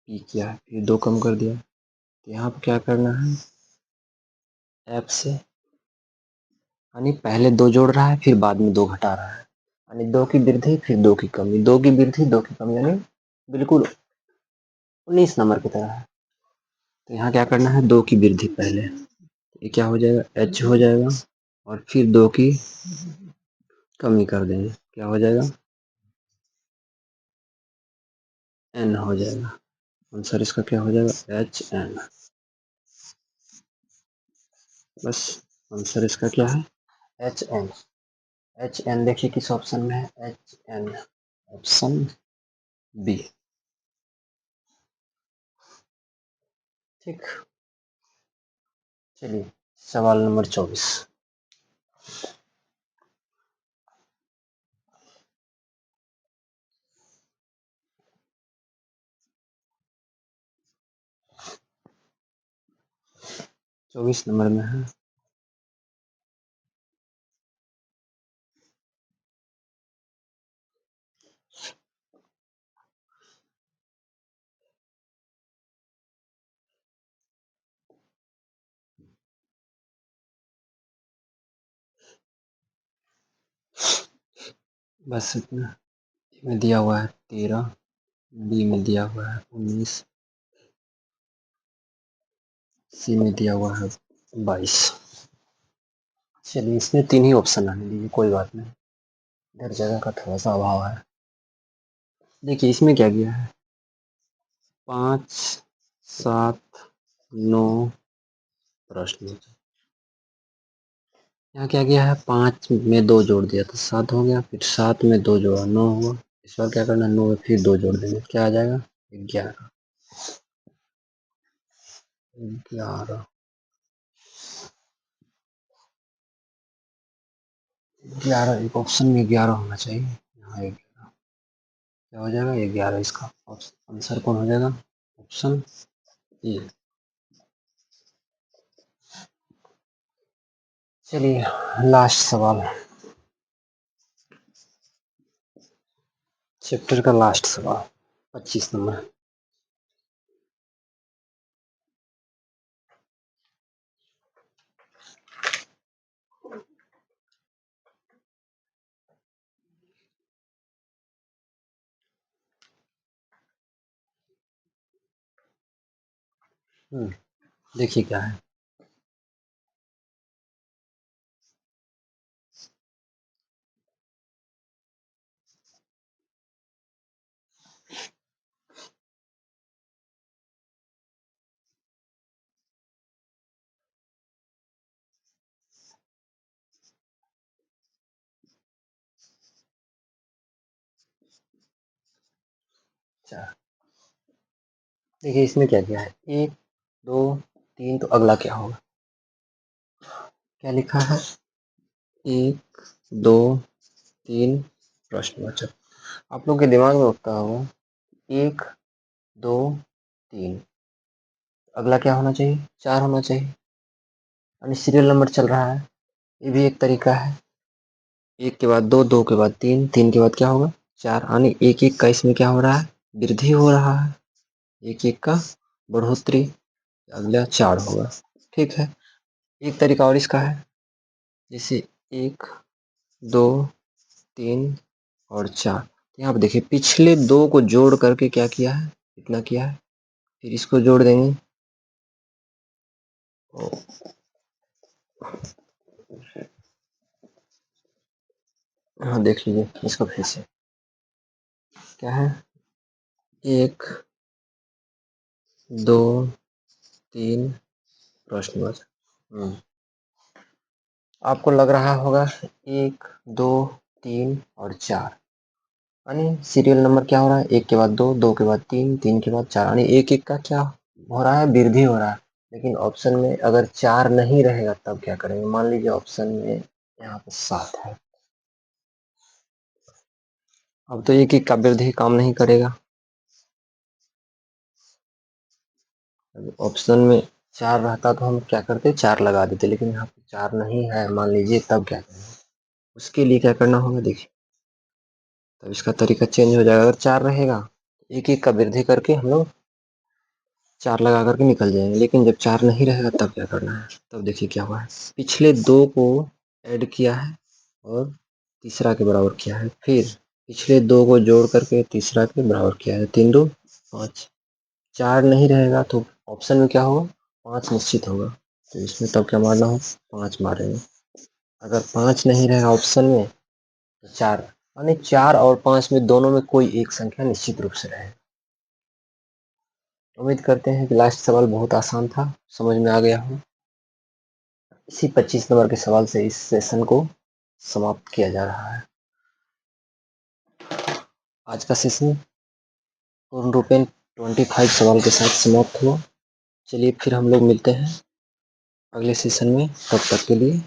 P किया है, फिर 2 कम कर दिया। तो यहाँ पर क्या करना है, F से, यानी पहले 2 जोड़ रहा है फिर बाद में 2 घटा रहा है, यानी 2 की वृद्धि फिर 2 की कमी, 2 की वृद्धि 2 की कमी, यानी बिल्कुल 19 नंबर की तरह है। तो यहाँ क्या करना है, 2 की वृद्धि पहले, ये क्या हो जाएगा, H हो जाएगा, और फिर 2 की कमी कर देंगे, क्या हो जाएगा एन हो जाएगा। आंसर इसका क्या हो जाएगा? H N. बस आंसर इसका क्या है? H N. एच एन देखिए किस ऑप्शन में है? H N option B. ठीक, चलिए सवाल नंबर 24। चौबीस नंबर में है। बस इतना। ए में दिया हुआ है 13, बी में दिया हुआ है 19, सी में दिया हुआ है 22। चलिए इसमें 3 ही ऑप्शन आने दीजिए, कोई बात नहीं, इधर जगह का थोड़ा सा अभाव है। देखिए इसमें क्या किया है? 5, 7, 9 प्रश्न। यहाँ क्या किया है? 5 में 2 जोड़ दिया तो 7 हो गया, फिर 7 में 2 जोड़ा 9 हुआ। इस बार क्या करना? 9 में फिर 2 जोड़ देंगे, क्या आ जाएगा? 11। 11, 11 एक ऑप्शन में 11 होना चाहिए। यहाँ 11 क्या हो जाएगा? 11 इसका आंसर कौन हो जाएगा? Option A. चलिए लास्ट सवाल, चैप्टर का लास्ट सवाल 25 नंबर। देखिए क्या है? अच्छा देखिए इसमें क्या क्या है? 1, 2, 3 तो अगला क्या होगा? क्या लिखा है? 1, 2, 3 प्रश्नवाचक। आप लोग के दिमाग में उठता होगा 1, 2, 3, अगला क्या होना चाहिए? 4 होना चाहिए, यानी सीरियल नंबर चल रहा है। ये भी एक तरीका है। 1 के बाद 2, 2 के बाद 3, 3 के बाद क्या होगा? 4, यानी एक एक का इसमें क्या हो रहा है? वृद्धि हो रहा है, एक एक का बढ़ोतरी। अगला 4 होगा। ठीक है, एक तरीका और इसका है, जैसे 1, 2, 3 और 4। यहाँ पे देखिए पिछले 2 को जोड़ करके क्या किया है? कितना किया है? फिर इसको जोड़ देंगे। हाँ देख लीजिए इसको फिर से। क्या है? 1, 2, 3 प्रश्नवाचक। आपको लग रहा होगा 1, 2, 3 और 4, यानी सीरियल नंबर क्या हो रहा है? 1 के बाद 2, 2 के बाद 3, 3 के बाद 4, यानी एक एक का क्या हो रहा है? वृद्धि हो रहा है। लेकिन ऑप्शन में अगर 4 नहीं रहेगा तब क्या करेंगे? मान लीजिए ऑप्शन में यहाँ पे 7 है, अब तो एक एक का वृद्धि काम नहीं करेगा। ऑप्शन में 4 रहता तो हम क्या करते? 4 लगा देते, लेकिन यहाँ पे 4 नहीं है मान लीजिए, तब क्या करेंगे? उसके लिए क्या करना होगा देखिए, तब इसका तरीका चेंज हो जाएगा। अगर 4 रहेगा एक एक का वृद्धि करके हम लोग 4 लगा करके निकल जाएंगे, लेकिन जब 4 नहीं रहेगा तब क्या करना है? तब देखिए क्या हुआ है? पिछले 2 को ऐड किया है और तीसरा के बराबर किया है, फिर पिछले 2 को जोड़ करके तीसरा के बराबर किया है, 3 2 5। 4 नहीं रहेगा तो ऑप्शन में क्या होगा? 5 निश्चित होगा, तो इसमें तब क्या मारना हो? 5 मारेंगे। अगर 5 नहीं रहेगा ऑप्शन में तो 4, यानी 4 और 5 में दोनों में कोई एक संख्या निश्चित रूप से रहेगा। उम्मीद करते हैं कि लास्ट सवाल बहुत आसान था, समझ में आ गया हो। इसी 25 नंबर के सवाल से इस सेशन को समाप्त किया जा रहा है। आज का सेशन पूर्ण रूपेण 25 सवाल के साथ समाप्त हुआ। चलिए फिर हम लोग मिलते हैं अगले सेशन में, तब तक के लिए